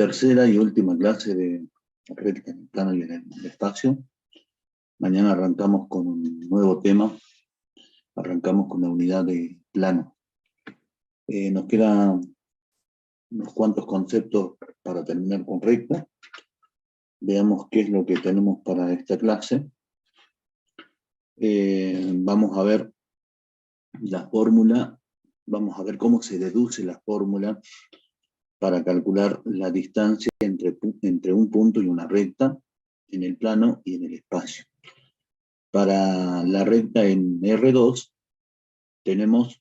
tercera y última clase de recta en el plano y en el espacio. Mañana arrancamos con un nuevo tema, arrancamos con la unidad de plano. Nos quedan unos cuantos conceptos para terminar con recta. Veamos qué es lo que tenemos para esta clase. Vamos a ver la fórmula, vamos a ver cómo se deduce la fórmula para calcular la distancia entre un punto y una recta en el plano y en el espacio. Para la recta en R2 tenemos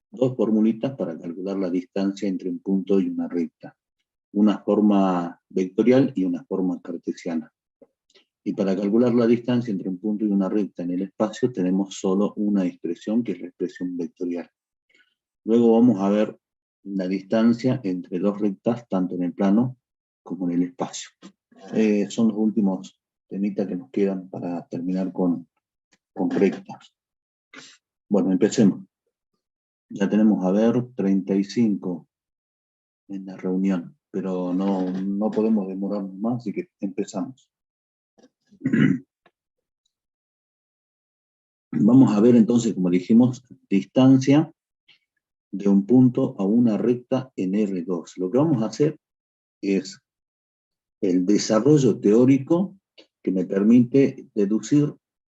dos formulitas para calcular la distancia entre un punto y una recta. Una forma vectorial y una forma cartesiana. Y para calcular la distancia entre un punto y una recta en el espacio tenemos solo una expresión, que es la expresión vectorial. Luego vamos a ver la distancia entre dos rectas, tanto en el plano como en el espacio. Son los últimos temitas que nos quedan para terminar con rectas. Bueno, empecemos. Ya tenemos, a ver, 35 en la reunión, pero no podemos demorarnos más, así que empezamos. Vamos a ver entonces, como dijimos, distancia de un punto a una recta en R2. Lo que vamos a hacer es el desarrollo teórico que me permite deducir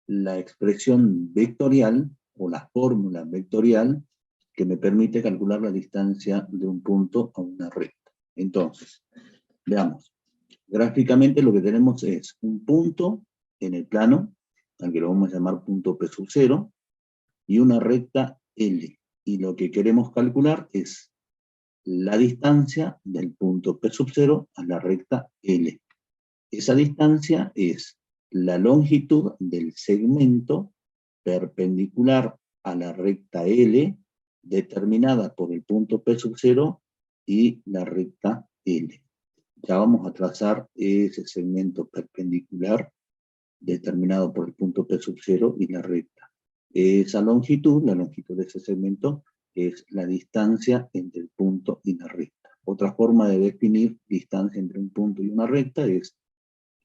la expresión vectorial o la fórmula vectorial que me permite calcular la distancia de un punto a una recta. Entonces, veamos. Gráficamente lo que tenemos es un punto en el plano, al que lo vamos a llamar punto P sub 0, y una recta L. Y lo que queremos calcular es la distancia del punto P sub 0 a la recta L. Esa distancia es la longitud del segmento perpendicular a la recta L, determinada por el punto P sub 0 y la recta L. Ya vamos a trazar ese segmento perpendicular determinado por el punto P sub 0 y la recta. Esa longitud, la longitud de ese segmento, es la distancia entre el punto y la recta. Otra forma de definir distancia entre un punto y una recta es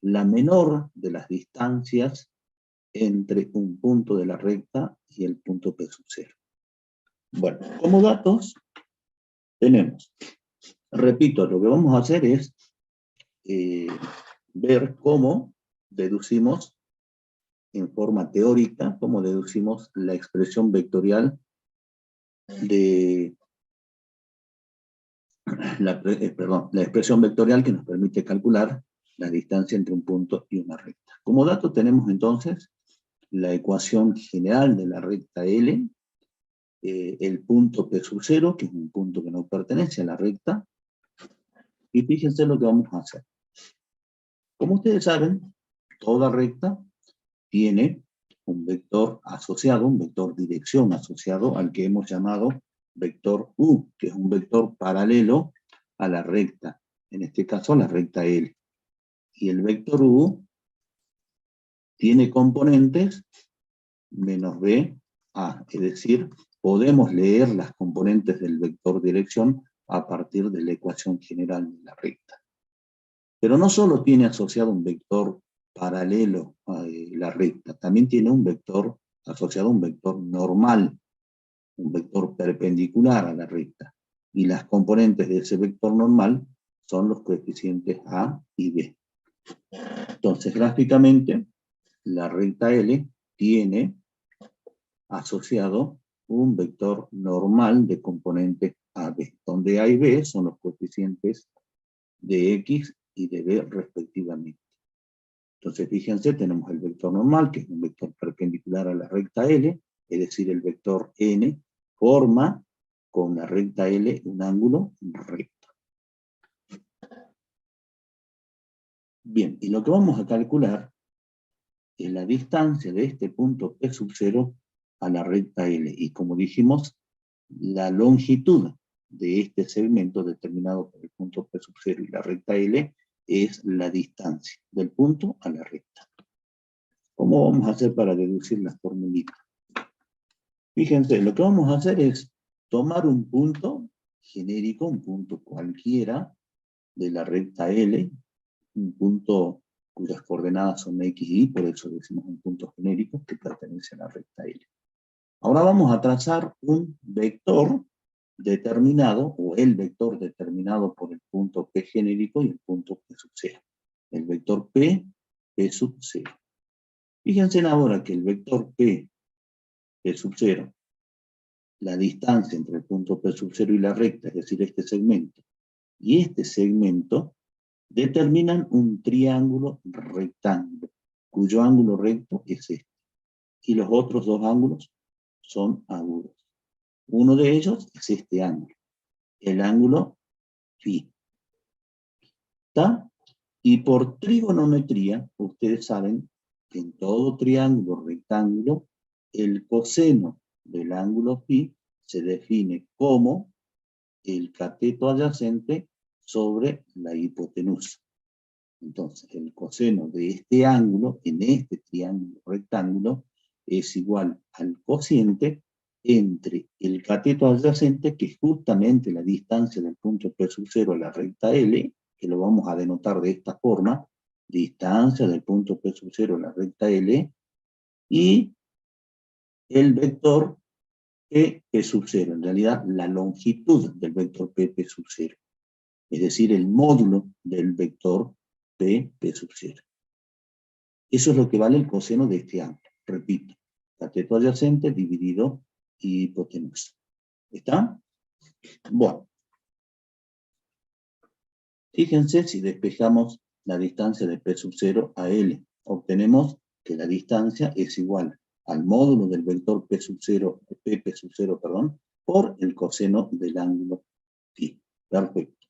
la menor de las distancias entre un punto de la recta y el punto P sub 0. Bueno, como datos tenemos, repito, lo que vamos a hacer es ver cómo deducimos en forma teórica, cómo deducimos la expresión vectorial de la expresión vectorial que nos permite calcular la distancia entre un punto y una recta. Como dato tenemos entonces la ecuación general de la recta L, el punto P sub 0, que es un punto que no pertenece a la recta, y fíjense lo que vamos a hacer. Como ustedes saben, toda recta tiene un vector asociado, un vector dirección asociado al que hemos llamado vector U, que es un vector paralelo a la recta, en este caso la recta L. Y el vector U tiene componentes menos B, A, es decir, podemos leer las componentes del vector dirección a partir de la ecuación general de la recta. Pero no solo tiene asociado un vector paralelo a la recta, también tiene un vector asociado a un vector normal, un vector perpendicular a la recta. Y las componentes de ese vector normal son los coeficientes A y B. Entonces, gráficamente, la recta L tiene asociado un vector normal de componentes AB, donde A y B son los coeficientes de X y de B respectivamente. Entonces, fíjense, tenemos el vector normal, que es un vector perpendicular a la recta L, es decir, el vector N forma con la recta L un ángulo recto. Bien, y lo que vamos a calcular es la distancia de este punto P sub 0 a la recta L. Y como dijimos, la longitud de este segmento determinado por el punto P sub 0 y la recta L es la distancia del punto a la recta. ¿Cómo vamos a hacer para deducir la formulita? Fíjense, lo que vamos a hacer es tomar un punto genérico, un punto cualquiera, de la recta L, un punto cuyas coordenadas son X y Y, por eso decimos un punto genérico que pertenece a la recta L. Ahora vamos a trazar un vector determinado, o el vector determinado por el punto P genérico y el punto P sub 0. El vector P sub 0. Fíjense ahora que el vector P sub 0, la distancia entre el punto P sub 0 y la recta, es decir, este segmento, y este segmento, determinan un triángulo rectángulo, cuyo ángulo recto es este. Y los otros dos ángulos son agudos. Uno de ellos es este ángulo, el ángulo φ. ¿Está? Y por trigonometría, ustedes saben que en todo triángulo rectángulo, el coseno del ángulo φ se define como el cateto adyacente sobre la hipotenusa. Entonces, el coseno de este ángulo, en este triángulo rectángulo, es igual al cociente entre el cateto adyacente, que es justamente la distancia del punto P sub 0 a la recta L, que lo vamos a denotar de esta forma, distancia del punto P sub 0 a la recta L, y el vector P sub 0, en realidad la longitud del vector P sub 0, es decir, el módulo del vector P sub 0. Eso es lo que vale el coseno de este ángulo. Repito, cateto adyacente dividido hipotenusa. ¿Está? Bueno. Fíjense si despejamos la distancia de P sub 0 a L. Obtenemos que la distancia es igual al módulo del vector P sub 0, P sub 0, perdón, por el coseno del ángulo φ. Perfecto.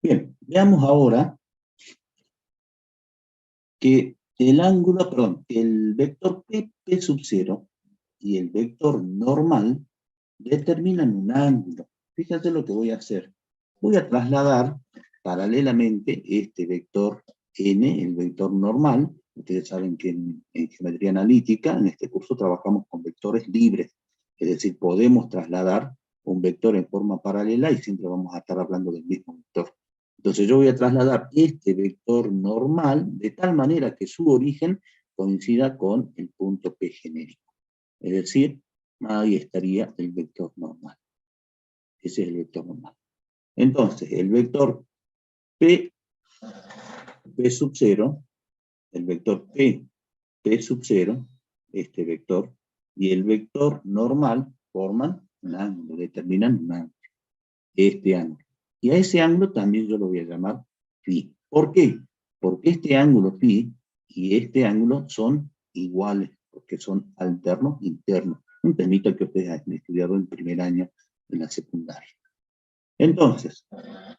Bien, veamos ahora que el vector P sub 0 y el vector normal determinan un ángulo. Fíjate lo que voy a hacer. Voy a trasladar paralelamente este vector n, el vector normal. Ustedes saben que en geometría analítica, en este curso, trabajamos con vectores libres. Es decir, podemos trasladar un vector en forma paralela y siempre vamos a estar hablando del mismo vector. Entonces yo voy a trasladar este vector normal de tal manera que su origen coincida con el punto P genérico. Es decir, ahí estaría el vector normal. Ese es el vector normal. Entonces, el vector P sub 0, el vector P sub 0, este vector, y el vector normal forman un ángulo, determinan un ángulo, este ángulo. Y a ese ángulo también yo lo voy a llamar φ. ¿Por qué? Porque este ángulo φ y este ángulo son iguales, porque son alternos internos. Un temita que ustedes han estudiado en primer año en la secundaria. Entonces,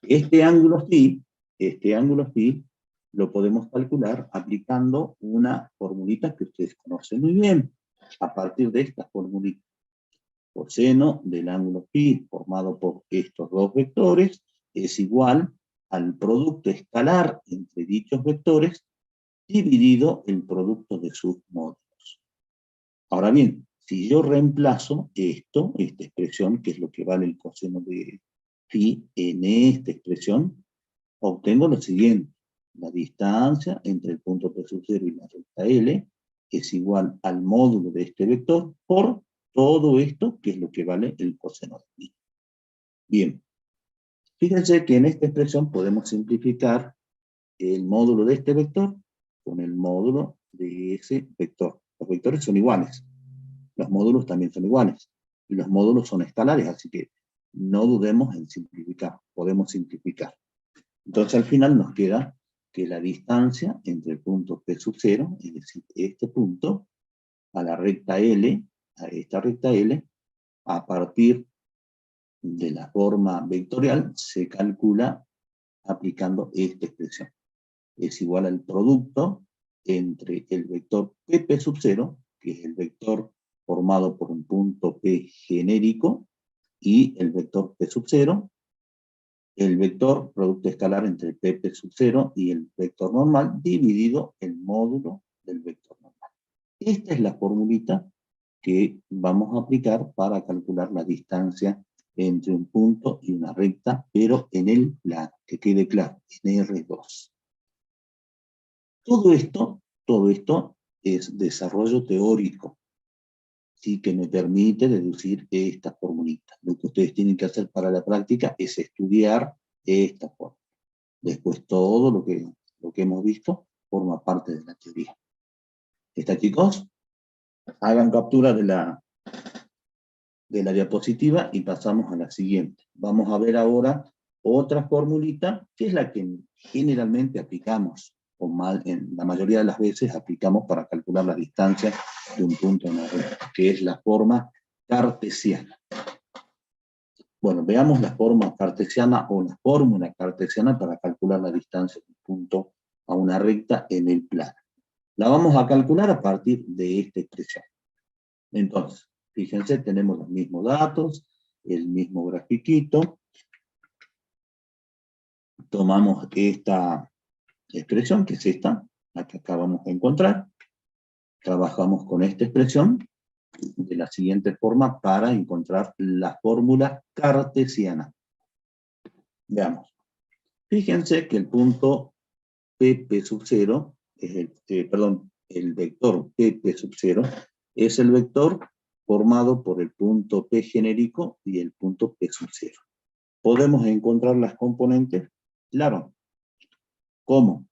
este ángulo φ lo podemos calcular aplicando una formulita que ustedes conocen muy bien. A partir de esta formulita, coseno del ángulo φ formado por estos dos vectores es igual al producto escalar entre dichos vectores dividido el producto de sus módulos. Ahora bien, si yo reemplazo esta expresión, que es lo que vale el coseno de φ en esta expresión, obtengo lo siguiente. La distancia entre el punto P sub 0 y la recta L es igual al módulo de este vector por todo esto, que es lo que vale el coseno de φ. Bien, fíjense que en esta expresión podemos simplificar el módulo de este vector con el módulo de ese vector. Los vectores son iguales, los módulos también son iguales, y los módulos son escalares, así que no dudemos en simplificar, podemos simplificar. Entonces al final nos queda que la distancia entre el punto P sub 0, es decir, este punto, a la recta L, a esta recta L, a partir de la forma vectorial, se calcula aplicando esta expresión. Es igual al producto entre el vector P sub 0, que es el vector formado por un punto P genérico, y el vector P sub 0, el vector producto escalar entre el P sub 0 y el vector normal, dividido el módulo del vector normal. Esta es la formulita que vamos a aplicar para calcular la distancia entre un punto y una recta, pero en el plano. que quede claro, en R2. Todo esto es desarrollo teórico, ¿sí? Que me permite deducir esta formulita. Lo que ustedes tienen que hacer para la práctica es estudiar esta forma. Después todo lo que hemos visto forma parte de la teoría. ¿Está, chicos? Hagan captura de la diapositiva y pasamos a la siguiente. Vamos a ver ahora otra formulita, que es la que generalmente aplicamos, o en la mayoría de las veces aplicamos para calcular la distancia de un punto a una recta, que es la forma cartesiana. Bueno, veamos la forma cartesiana o la fórmula cartesiana para calcular la distancia de un punto a una recta en el plano. La vamos a calcular a partir de esta expresión. Entonces, fíjense, tenemos los mismos datos, el mismo grafiquito. Tomamos esta expresión, que es esta, la que acabamos de encontrar. Trabajamos con esta expresión de la siguiente forma para encontrar la fórmula cartesiana. Veamos. Fíjense que el punto P sub 0, es el vector P sub 0, es el vector formado por el punto P genérico y el punto P sub 0. ¿Podemos encontrar las componentes? Claro. ¿Cómo?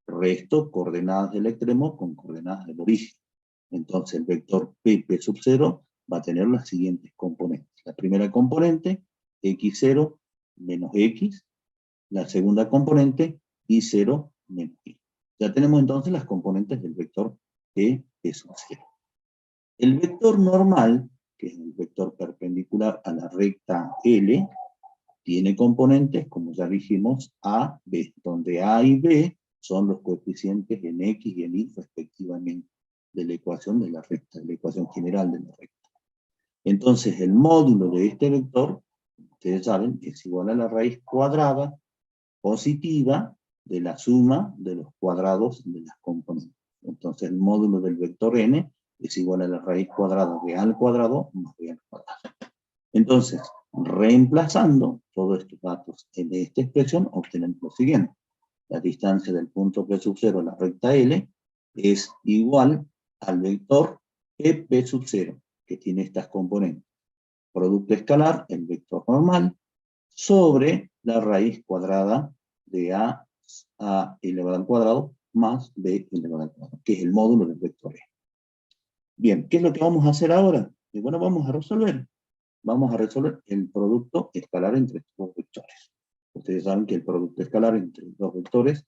Resto coordenadas del extremo con coordenadas del origen. Entonces el vector P sub 0 va a tener las siguientes componentes. La primera componente, x0 menos x. La segunda componente, y0 menos y. Ya tenemos entonces las componentes del vector P sub 0. El vector normal, que es el vector perpendicular a la recta L, tiene componentes, como ya dijimos, A, B, donde A y B son los coeficientes en X y en Y respectivamente de la ecuación de la recta, de la ecuación general de la recta. Entonces el módulo de este vector, ustedes saben, es igual a la raíz cuadrada positiva de la suma de los cuadrados de las componentes. Entonces el módulo del vector n es igual a la raíz cuadrada de a al cuadrado más b al cuadrado. Entonces, reemplazando todos estos datos en esta expresión, obtenemos lo siguiente. La distancia del punto P sub 0 a la recta L es igual al vector P sub 0, que tiene estas componentes. Producto escalar, el vector normal, sobre la raíz cuadrada de a elevado al cuadrado más b elevado al cuadrado, que es el módulo del vector e. Bien, ¿qué es lo que vamos a hacer ahora? Y bueno, vamos a resolver el producto escalar entre estos dos vectores. Ustedes saben que el producto escalar entre los dos vectores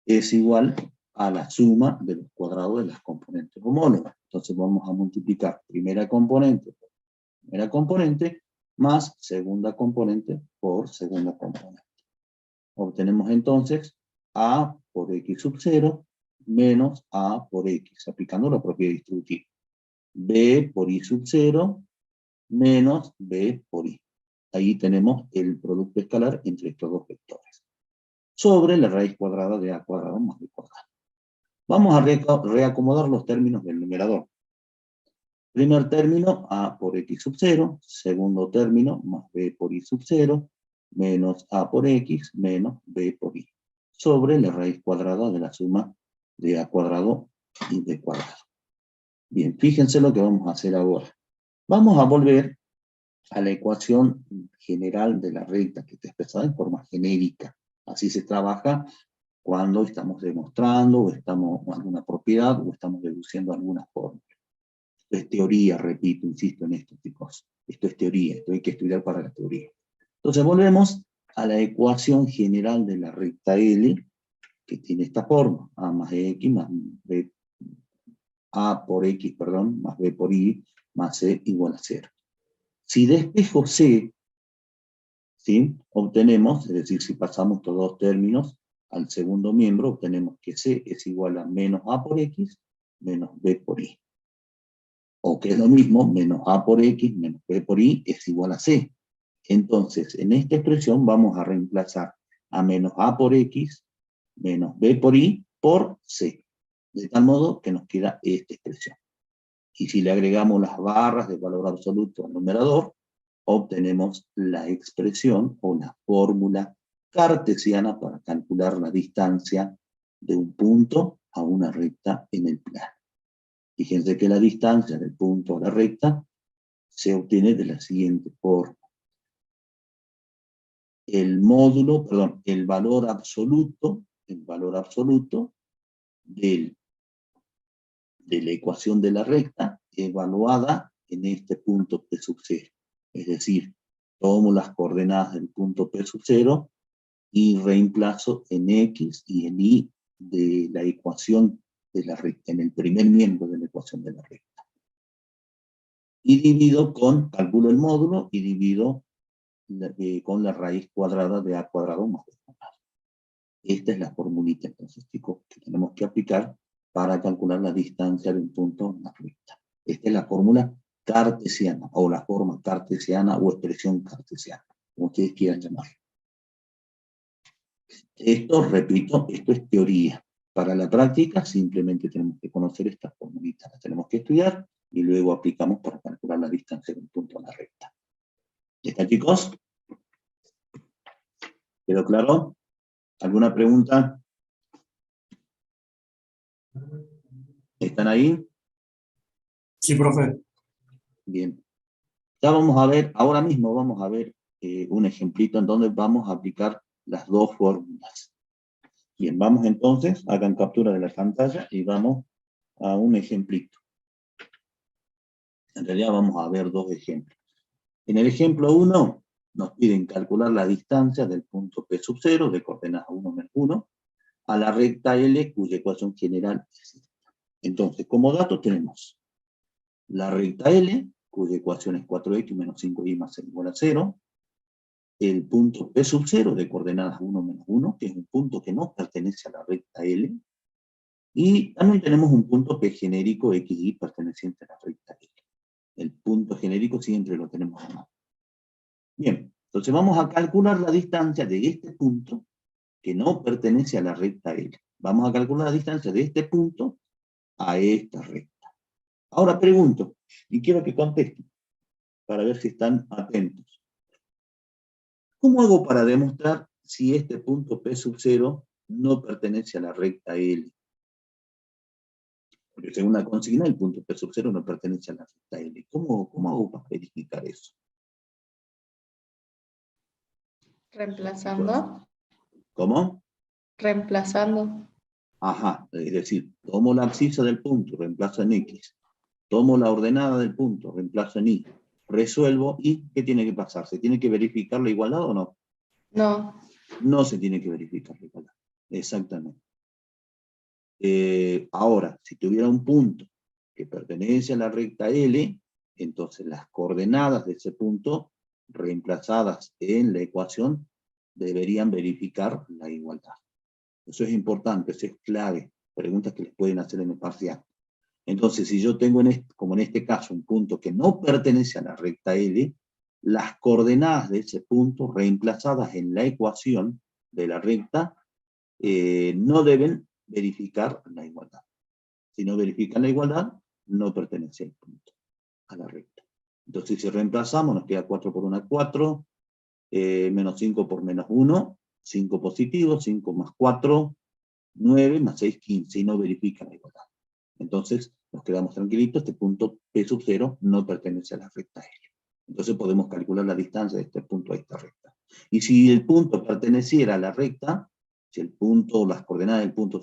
es igual a la suma de los cuadrados de las componentes homólogas. Entonces vamos a multiplicar primera componente por primera componente más segunda componente por segunda componente. Obtenemos entonces a por x sub 0 menos a por x, aplicando la propiedad distributiva. B por y sub 0 menos b por y. Ahí tenemos el producto escalar entre estos dos vectores. Sobre la raíz cuadrada de a cuadrado más b cuadrado. Vamos a reacomodar los términos del numerador. Primer término, a por x sub 0. Segundo término, más b por y sub 0, menos a por x, menos b por y. Sobre la raíz cuadrada de la suma de a cuadrado y b cuadrado. Bien, fíjense lo que vamos a hacer ahora. Vamos a volver a la ecuación general de la recta, que está expresada en forma genérica. Así se trabaja cuando estamos demostrando, o estamos con alguna propiedad, o estamos deduciendo alguna fórmula. Esto es teoría, repito, insisto en esto, chicos. Esto es teoría, esto hay que estudiar para la teoría. Entonces volvemos a la ecuación general de la recta L, que tiene esta forma, a más x más b, a por x, perdón, más b por y, más c igual a 0. Si despejo c, ¿sí?, obtenemos, es decir, si pasamos estos dos términos al segundo miembro, obtenemos que c es igual a menos a por x menos b por y. O que es lo mismo, menos a por x menos b por y es igual a c. Entonces, en esta expresión vamos a reemplazar a menos a por x menos b por y por c. De tal modo que nos queda esta expresión. Y si le agregamos las barras de valor absoluto al numerador, obtenemos la expresión o la fórmula cartesiana para calcular la distancia de un punto a una recta en el plano. Fíjense que la distancia del punto a la recta se obtiene de la siguiente forma. El valor absoluto de la ecuación de la recta evaluada en este punto P sub 0. Es decir, tomo las coordenadas del punto P sub 0 y reemplazo en X y en Y de la ecuación de la recta, en el primer miembro de la ecuación de la recta. Y calculo el módulo y divido con la raíz cuadrada de A cuadrado más B cuadrado. Esta es la formulita, entonces, chicos, que tenemos que aplicar para calcular la distancia de un punto a una recta. Esta es la fórmula cartesiana, o la forma cartesiana, o expresión cartesiana, como ustedes quieran llamarlo. Esto, repito, esto es teoría. Para la práctica, simplemente tenemos que conocer estas formulitas, las tenemos que estudiar, y luego aplicamos para calcular la distancia de un punto a una recta. ¿Está, chicos? ¿Quedó claro? ¿Alguna pregunta? ¿Están ahí? Sí, profe. Bien. Ya vamos a ver, ahora mismo vamos a ver un ejemplito en donde vamos a aplicar las dos fórmulas. Bien, vamos entonces, hagan captura de la pantalla y vamos a un ejemplito. En realidad vamos a ver dos ejemplos. En el ejemplo 1 nos piden calcular la distancia del punto P sub 0, de coordenadas 1 menos 1, a la recta L, cuya ecuación general es esta. Entonces, como dato tenemos la recta L, cuya ecuación es 4x menos 5y más 6 igual a 0, el punto P sub 0 de coordenadas 1 menos 1, que es un punto que no pertenece a la recta L, y también tenemos un punto P genérico XY perteneciente a la recta L. El punto genérico siempre lo tenemos a mano. Bien, entonces vamos a calcular la distancia de este punto que no pertenece a la recta L. Vamos a calcular la distancia de este punto a esta recta. Ahora pregunto, y quiero que contesten, para ver si están atentos. ¿Cómo hago para demostrar si este punto P sub 0 no pertenece a la recta L? Porque según la consigna, el punto P sub 0 no pertenece a la recta L. ¿Cómo hago para verificar eso? Reemplazando. ¿Cómo? Reemplazando. Ajá, es decir, tomo la abscisa del punto, reemplazo en X. Tomo la ordenada del punto, reemplazo en Y. Resuelvo y ¿qué tiene que pasar? ¿Se tiene que verificar la igualdad o no? No. No se tiene que verificar la igualdad. Exactamente. Ahora, si tuviera un punto que pertenece a la recta L, entonces las coordenadas de ese punto, reemplazadas en la ecuación, deberían verificar la igualdad. Eso es importante, eso es clave. Preguntas que les pueden hacer en el parcial. Entonces, si yo tengo, como en este caso, un punto que no pertenece a la recta L, las coordenadas de ese punto, reemplazadas en la ecuación de la recta, no deben verificar la igualdad. Si no verifican la igualdad, no pertenece al punto, a la recta. Entonces, si reemplazamos, nos queda 4 por 1, 4, menos 5 por menos 1, 5 positivo, 5 más 4, 9, más 6, 15, y no verifica la igualdad. Entonces, nos quedamos tranquilitos, este punto P sub 0 no pertenece a la recta L. Entonces podemos calcular la distancia de este punto a esta recta. Y si el punto perteneciera a la recta, si el punto, las coordenadas del punto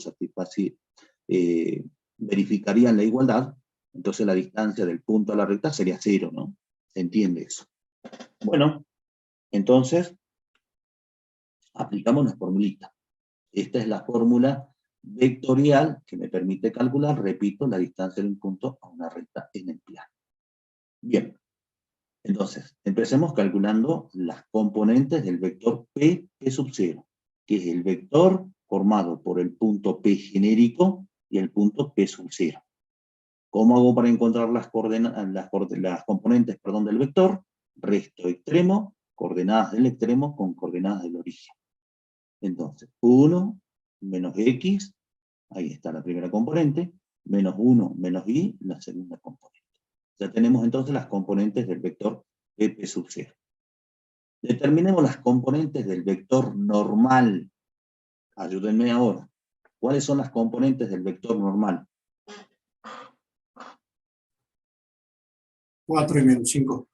verificarían la igualdad, entonces la distancia del punto a la recta sería 0, ¿no? ¿Se entiende eso? Bueno, entonces, aplicamos la formulita. Esta es la fórmula vectorial que me permite calcular, repito, la distancia de un punto a una recta en el plano. Bien, entonces, empecemos calculando las componentes del vector P sub 0, que es el vector formado por el punto P genérico y el punto P sub 0. ¿Cómo hago para encontrar las componentes del vector? Resto extremo, coordenadas del extremo con coordenadas del origen. Entonces, 1 menos X, ahí está la primera componente, menos 1 menos Y, la segunda componente. Ya tenemos entonces las componentes del vector P sub 0. Determinemos las componentes del vector normal. Ayúdenme ahora. ¿Cuáles son las componentes del vector normal? 4 y menos 5.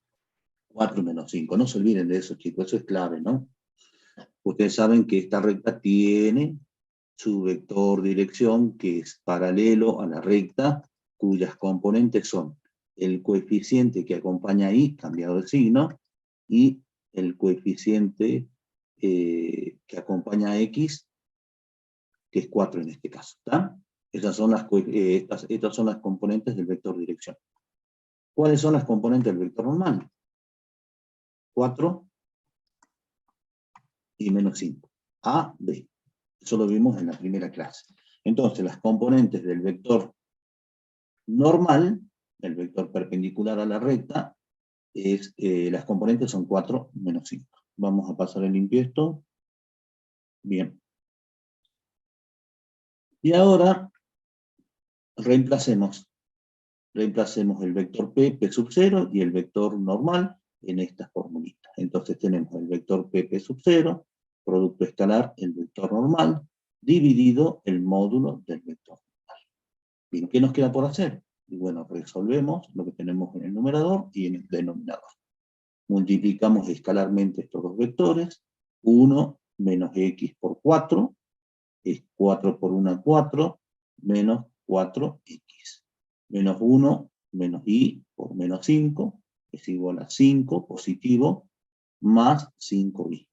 4 menos 5. No se olviden de eso, chicos. Eso es clave, ¿no? Ustedes saben que esta recta tiene su vector dirección, que es paralelo a la recta, cuyas componentes son el coeficiente que acompaña ahí, cambiado de signo, y el coeficiente que acompaña a X, que es 4 en este caso, ¿está? Estas son las componentes del vector dirección. ¿Cuáles son las componentes del vector normal? 4 y menos 5. A, B. Eso lo vimos en la primera clase. Entonces, las componentes del vector normal, el vector perpendicular a la recta, las componentes son 4 menos 5. Vamos a pasar el limpio esto. Bien. Y ahora, reemplacemos el vector P sub 0 y el vector normal en esta formulita. Entonces tenemos el vector P sub 0, producto escalar, el vector normal, dividido el módulo del vector normal. Bien, ¿qué nos queda por hacer? Y bueno, resolvemos lo que tenemos en el numerador y en el denominador. Multiplicamos escalarmente estos dos vectores. 1 menos x por 4, es 4 por 1, 4, menos 4x. Menos 1 menos y por menos 5 es igual a 5 positivo más 5y.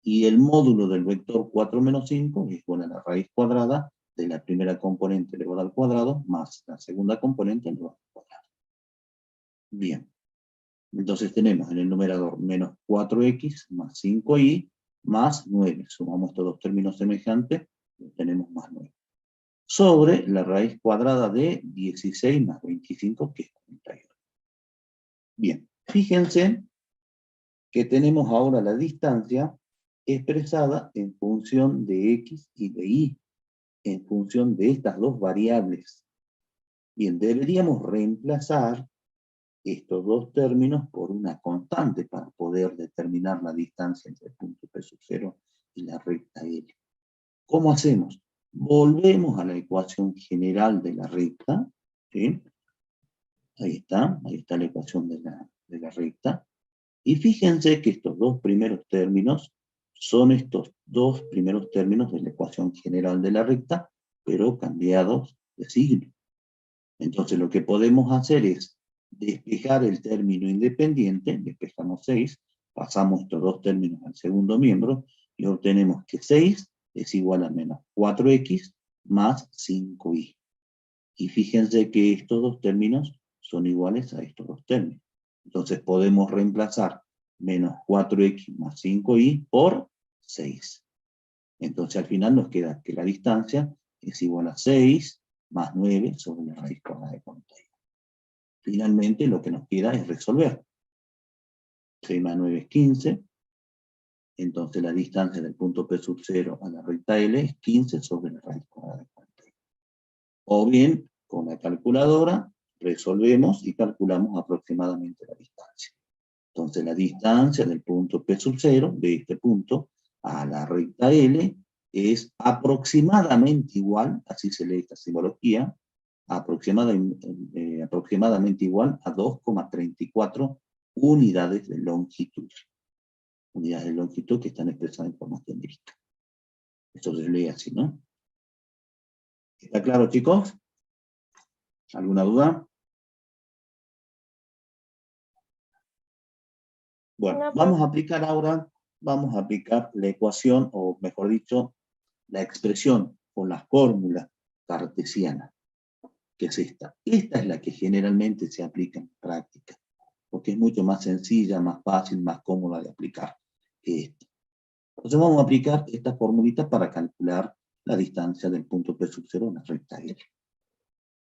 Y el módulo del vector 4 menos 5 es igual a la raíz cuadrada de la primera componente elevada al cuadrado más la segunda componente elevada al cuadrado. Bien. Entonces tenemos en el numerador menos 4x más 5y más 9. Sumamos estos dos términos semejantes, tenemos más 9. Sobre la raíz cuadrada de 16 más 25, que es 41. Bien, fíjense que tenemos ahora la distancia expresada en función de x y de y, en función de estas dos variables. Bien, deberíamos reemplazar estos dos términos por una constante para poder determinar la distancia entre el punto P sub 0 y la recta L. ¿Cómo hacemos? Volvemos a la ecuación general de la recta, ¿sí? Ahí está la ecuación de la recta. Y fíjense que estos dos primeros términos son estos dos primeros términos de la ecuación general de la recta, pero cambiados de signo. Entonces lo que podemos hacer es despejar el término independiente, despejamos 6, pasamos estos dos términos al segundo miembro, y obtenemos que 6 es igual a menos 4x más 5y. Y fíjense que estos dos términos son iguales a estos dos términos. Entonces podemos reemplazar menos 4x más 5y por 6. Entonces al final nos queda que la distancia es igual a 6 más 9 sobre la raíz cuadrada de 41. Finalmente lo que nos queda es resolver. 6 más 9 es 15. Entonces la distancia del punto P sub 0 a la recta L es 15 sobre la raíz cuadrada de 41. O bien, con la calculadora, resolvemos y calculamos aproximadamente la distancia. Entonces la distancia del punto P sub 0, de este punto, a la recta L, es aproximadamente igual, así se lee esta simbología, aproximadamente igual a 2,34 unidades de longitud. Unidades de longitud que están expresadas en forma numérica. Esto se lee así, ¿no? ¿Está claro, chicos? ¿Alguna duda? Bueno, vamos a aplicar la ecuación, o mejor dicho, la expresión o la fórmula cartesiana, que es esta. Esta es la que generalmente se aplica en práctica, porque es mucho más sencilla, más fácil, más cómoda de aplicar que esta. Entonces vamos a aplicar esta formulita para calcular la distancia del punto P sub 0 en la recta L.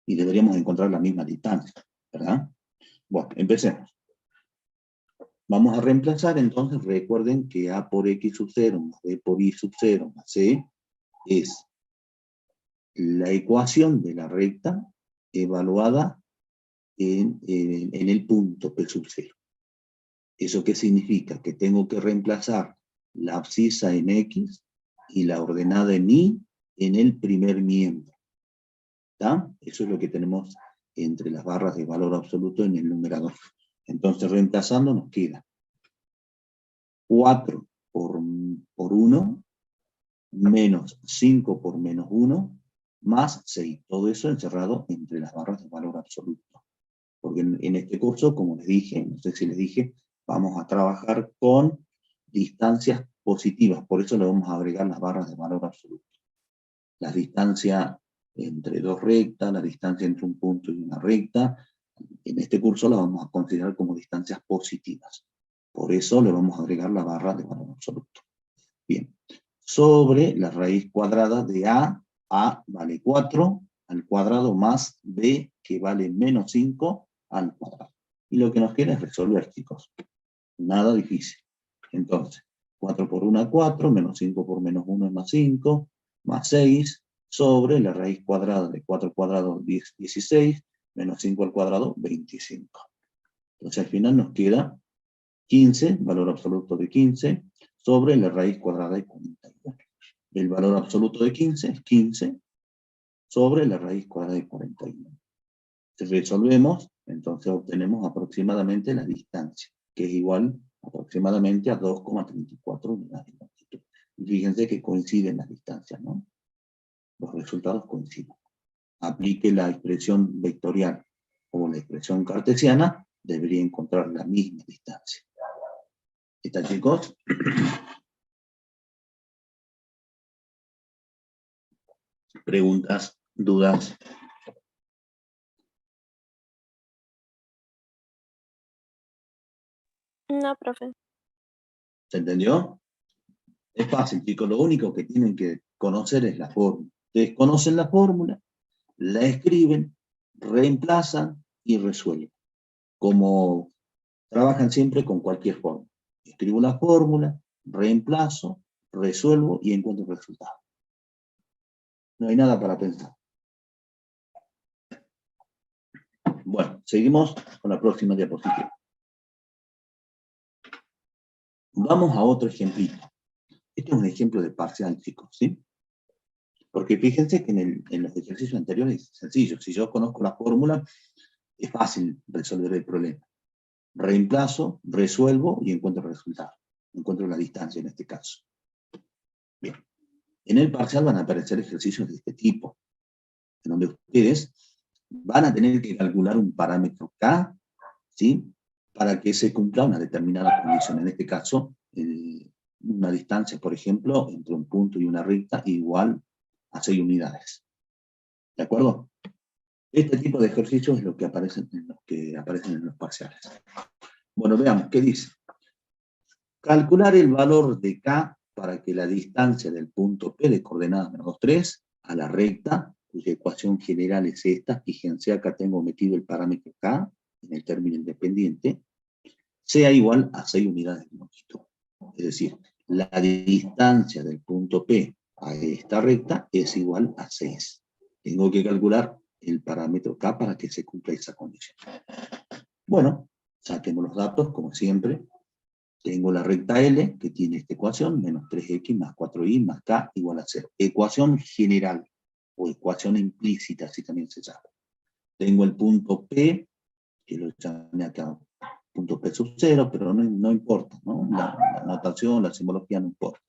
Y deberíamos encontrar la misma distancia, ¿verdad? Bueno, empecemos. Vamos a reemplazar, entonces, recuerden que A por X sub 0 más B por Y sub 0 más C es la ecuación de la recta evaluada en el punto P sub 0. ¿Eso qué significa? Que tengo que reemplazar la abscisa en X y la ordenada en Y en el primer miembro. ¿Está? Eso es lo que tenemos entre las barras de valor absoluto en el numerador. Entonces, reemplazando nos queda 4 por 1, menos 5 por menos 1, más 6. Todo eso encerrado entre las barras de valor absoluto. Porque en este curso, como les dije, no sé si les dije, vamos a trabajar con distancias positivas. Por eso le vamos a agregar las barras de valor absoluto. La distancia entre dos rectas, la distancia entre un punto y una recta, en este curso la vamos a considerar como distancias positivas. Por eso le vamos a agregar la barra de valor absoluto. Bien. Sobre la raíz cuadrada de A vale 4 al cuadrado más B, que vale menos 5 al cuadrado. Y lo que nos queda es resolver, chicos. Nada difícil. Entonces, 4 por 1 es 4, menos 5 por menos 1 es más 5, más 6, sobre la raíz cuadrada de 4 al cuadrado 16, menos 5 al cuadrado 25. Entonces al final nos queda 15, valor absoluto de 15, sobre la raíz cuadrada de 41. El valor absoluto de 15 es 15 sobre la raíz cuadrada de 41. Si resolvemos, entonces obtenemos aproximadamente la distancia, que es igual aproximadamente a 2,34 unidades de longitud. Y fíjense que coinciden las distancias, ¿no? Los resultados coinciden. Aplique la expresión vectorial o la expresión cartesiana, debería encontrar la misma distancia. ¿Está, chicos? Preguntas, dudas. No, profe. ¿Se entendió? Es fácil, chicos. Lo único que tienen que conocer es la fórmula. Ustedes conocen la fórmula, la escriben, reemplazan y resuelven. Como trabajan siempre con cualquier fórmula. Escribo la fórmula, reemplazo, resuelvo y encuentro el resultado. No hay nada para pensar. Bueno, seguimos con la próxima diapositiva. Vamos a otro ejemplito. Este es un ejemplo de parcial, chicos, ¿sí? Porque fíjense que en los ejercicios anteriores es sencillo. Si yo conozco la fórmula, es fácil resolver el problema. Reemplazo, resuelvo y encuentro el resultado. Encuentro la distancia en este caso. Bien. En el parcial van a aparecer ejercicios de este tipo, en donde ustedes van a tener que calcular un parámetro K, ¿sí? Para que se cumpla una determinada condición. En este caso, una distancia, por ejemplo, entre un punto y una recta igual a 6 unidades. ¿De acuerdo? Este tipo de ejercicios es lo que aparecen en los parciales. Bueno, veamos, ¿qué dice? Calcular el valor de K para que la distancia del punto P de coordenadas menos 2, 3 a la recta, cuya ecuación general es esta, fíjense, acá tengo metido el parámetro K en el término independiente, sea igual a 6 unidades de longitud. Es decir, la distancia del punto P a esta recta es igual a 6. Tengo que calcular el parámetro K para que se cumpla esa condición. Bueno, saquemos los datos, como siempre. Tengo la recta L, que tiene esta ecuación, menos 3x más 4y más k igual a 0. Ecuación general, o ecuación implícita, así también se llama. Tengo el punto P, que lo llamé acá punto P sub 0, pero no importa, ¿no? La notación, la simbología no importa.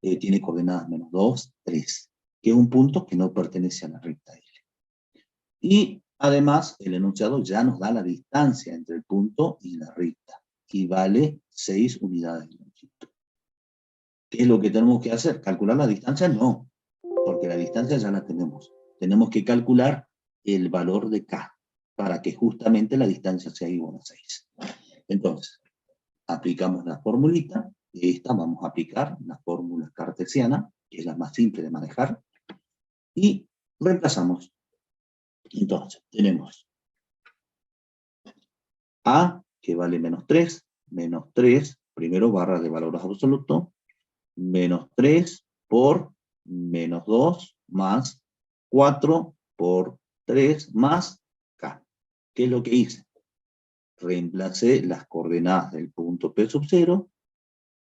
Tiene coordenadas menos 2, 3, que es un punto que no pertenece a la recta L. Y además, el enunciado ya nos da la distancia entre el punto y la recta, y vale 6 unidades de longitud. ¿Qué es lo que tenemos que hacer? ¿Calcular la distancia? No, porque la distancia ya la tenemos. Tenemos que calcular el valor de K, para que justamente la distancia sea igual a 6. Entonces, aplicamos la formulita. De esta vamos a aplicar la fórmula cartesiana, que es la más simple de manejar, y reemplazamos. Entonces, tenemos A, que vale menos 3, primero barra de valor absoluto, menos 3 por menos 2 más 4 por 3 más K. ¿Qué es lo que hice? reemplacé las coordenadas del punto P sub 0,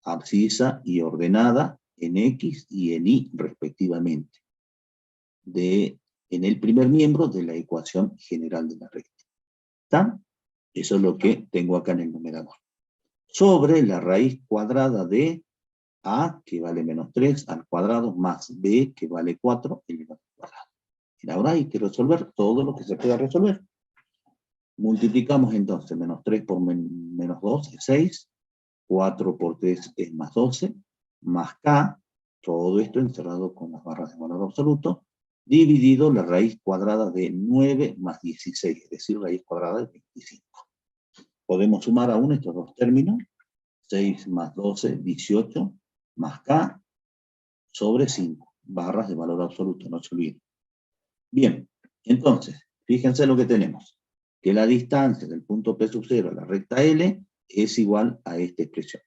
abscisa y ordenada en X y en Y respectivamente, en el primer miembro de la ecuación general de la recta. ¿Está? Eso es lo que tengo acá en el numerador. Sobre la raíz cuadrada de A, que vale menos 3 al cuadrado, más B, que vale 4, elevado al cuadrado. Y ahora hay que resolver todo lo que se pueda resolver. Multiplicamos entonces menos 3 por menos 2 es 6, 4 por 3 es más 12, más K, todo esto encerrado con las barras de valor absoluto, dividido la raíz cuadrada de 9 más 16, es decir, raíz cuadrada de 25. Podemos sumar aún estos dos términos, 6 más 12, 18, más K, sobre 5, barras de valor absoluto, no se olviden. Bien, entonces, fíjense lo que tenemos, que la distancia del punto P sub 0 a la recta L es igual a esta expresión,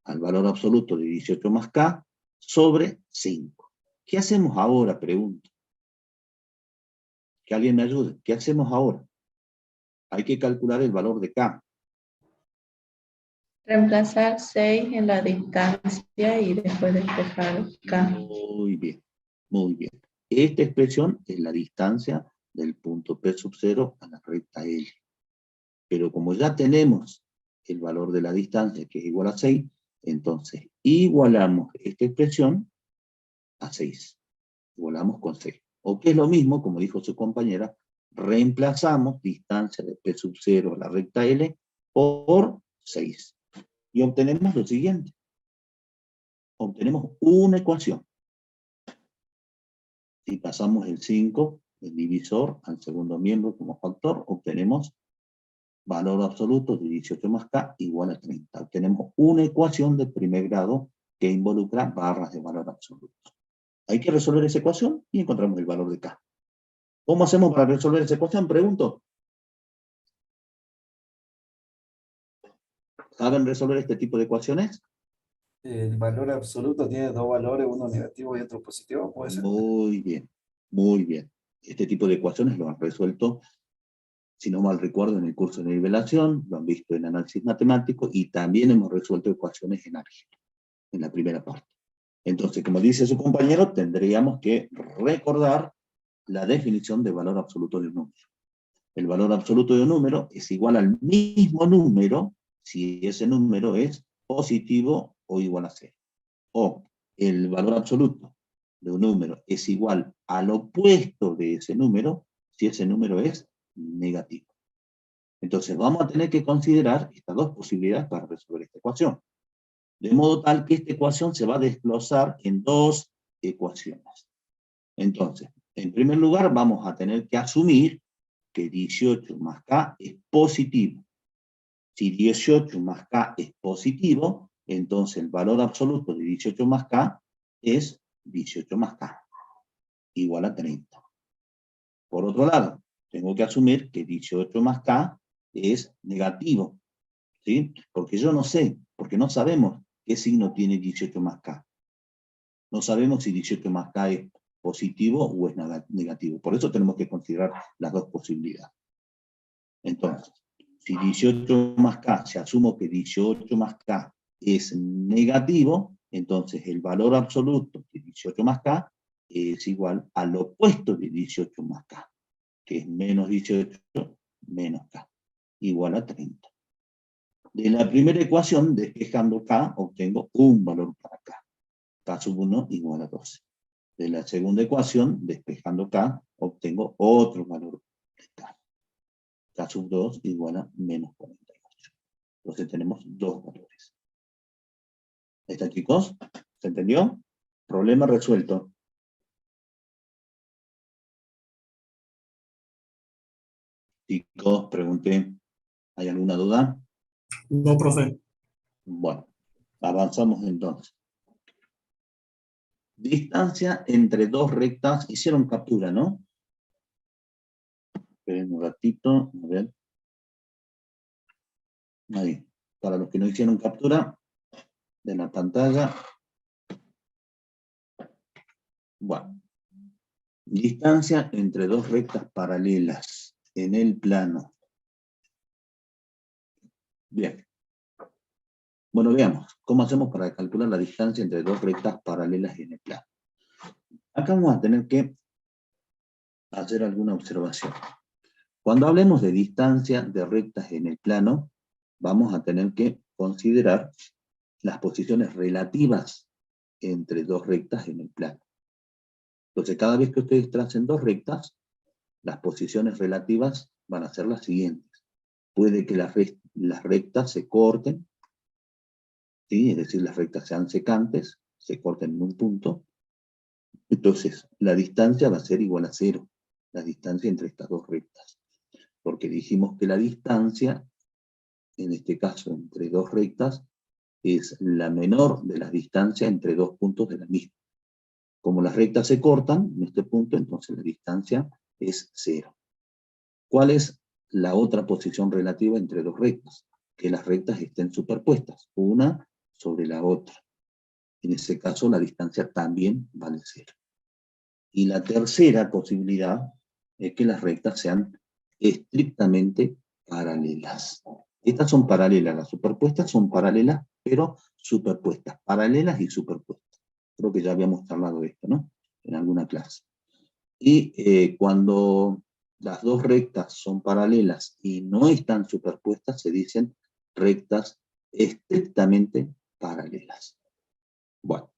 al valor absoluto de 18 más K sobre 5. ¿Qué hacemos ahora? Pregunto. Que alguien me ayude. ¿Qué hacemos ahora? Hay que calcular el valor de K. Reemplazar 6 en la distancia y después despejar K. Muy bien, muy bien. Esta expresión es la distancia del punto P sub 0 a la recta L. Pero como ya tenemos el valor de la distancia, que es igual a 6, entonces igualamos esta expresión a 6. Igualamos con 6. O que es lo mismo, como dijo su compañera, reemplazamos distancia de P sub 0 a la recta L por 6. Y obtenemos lo siguiente. Obtenemos una ecuación. Si pasamos el 5, el divisor, al segundo miembro como factor, obtenemos valor absoluto de 18 más K igual a 30. Obtenemos una ecuación de primer grado que involucra barras de valor absoluto. Hay que resolver esa ecuación y encontramos el valor de K. ¿Cómo hacemos para resolver esa ecuación? Pregunto. ¿Saben resolver este tipo de ecuaciones? El valor absoluto tiene dos valores, uno negativo y otro positivo, ¿puede ser? Muy bien, muy bien. Este tipo de ecuaciones lo han resuelto, si no mal recuerdo, en el curso de nivelación, lo han visto en análisis matemático y también hemos resuelto ecuaciones en álgebra, en la primera parte. Entonces, como dice su compañero, tendríamos que recordar la definición de valor absoluto de un número. El valor absoluto de un número es igual al mismo número si ese número es positivo o igual a 0. O el valor absoluto de un número es igual al opuesto de ese número si ese número es negativo. Entonces vamos a tener que considerar estas dos posibilidades para resolver esta ecuación. De modo tal que esta ecuación se va a desglosar en dos ecuaciones. Entonces, en primer lugar vamos a tener que asumir que 18 más K es positivo. Si 18 más K es positivo, entonces el valor absoluto de 18 más K es 18 más K, igual a 30. Por otro lado, tengo que asumir que 18 más K es negativo, ¿sí? Porque yo no sé, porque no sabemos qué signo tiene 18 más K. No sabemos si 18 más K es positivo o es negativo. Por eso tenemos que considerar las dos posibilidades. Entonces, si 18 más K, si asumo que 18 más K es negativo, entonces el valor absoluto de 18 más K es igual al opuesto de 18 más K, que es menos 18 menos K, igual a 30. De la primera ecuación, despejando K, obtengo un valor para K. K sub 1 igual a 12. De la segunda ecuación, despejando K, obtengo otro valor de K. K sub 2 igual a menos 48. Entonces tenemos dos valores. ¿Está, chicos? ¿Se entendió? Problema resuelto. Chicos, pregunté, ¿hay alguna duda? No, profe. Bueno, avanzamos entonces. Distancia entre dos rectas, hicieron captura, ¿no? Esperen un ratito, a ver. Ahí. Para los que no hicieron captura de la pantalla. Bueno. Distancia entre dos rectas paralelas en el plano Bien. Bueno, veamos, ¿cómo hacemos para calcular la distancia entre dos rectas paralelas en el plano? Acá vamos a tener que hacer alguna observación. Cuando hablemos de distancia de rectas en el plano, vamos a tener que considerar las posiciones relativas entre dos rectas en el plano. Entonces, cada vez que ustedes tracen dos rectas, las posiciones relativas van a ser las siguientes. Puede que las rectas se corten, ¿sí? Es decir, las rectas sean secantes, se corten en un punto. Entonces, la distancia va a ser igual a 0, la distancia entre estas dos rectas. Porque dijimos que la distancia, en este caso entre dos rectas, es la menor de las distancias entre dos puntos de la misma. Como las rectas se cortan en este punto, entonces la distancia es 0. ¿Cuál es la otra posición relativa entre dos rectas? Que las rectas estén superpuestas, una sobre la otra. En ese caso la distancia también vale 0. Y la tercera posibilidad es que las rectas sean estrictamente paralelas. Estas son paralelas, las superpuestas son paralelas, pero superpuestas, paralelas y superpuestas. Creo que ya habíamos hablado de esto, ¿no? En alguna clase. Y cuando las dos rectas son paralelas y no están superpuestas, se dicen rectas estrictamente paralelas. Bueno,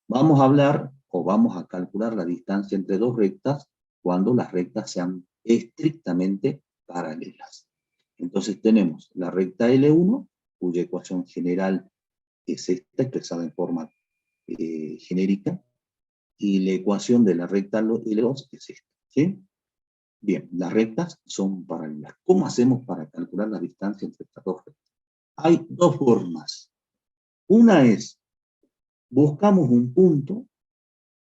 vamos a hablar o vamos a calcular la distancia entre dos rectas cuando las rectas sean estrictamente paralelas. Entonces tenemos la recta L1, cuya ecuación general es esta, expresada en forma genérica, y la ecuación de la recta L2 es esta, ¿sí? Bien, las rectas son paralelas. ¿Cómo hacemos para calcular la distancia entre estas dos rectas? Hay dos formas. Una es, buscamos un punto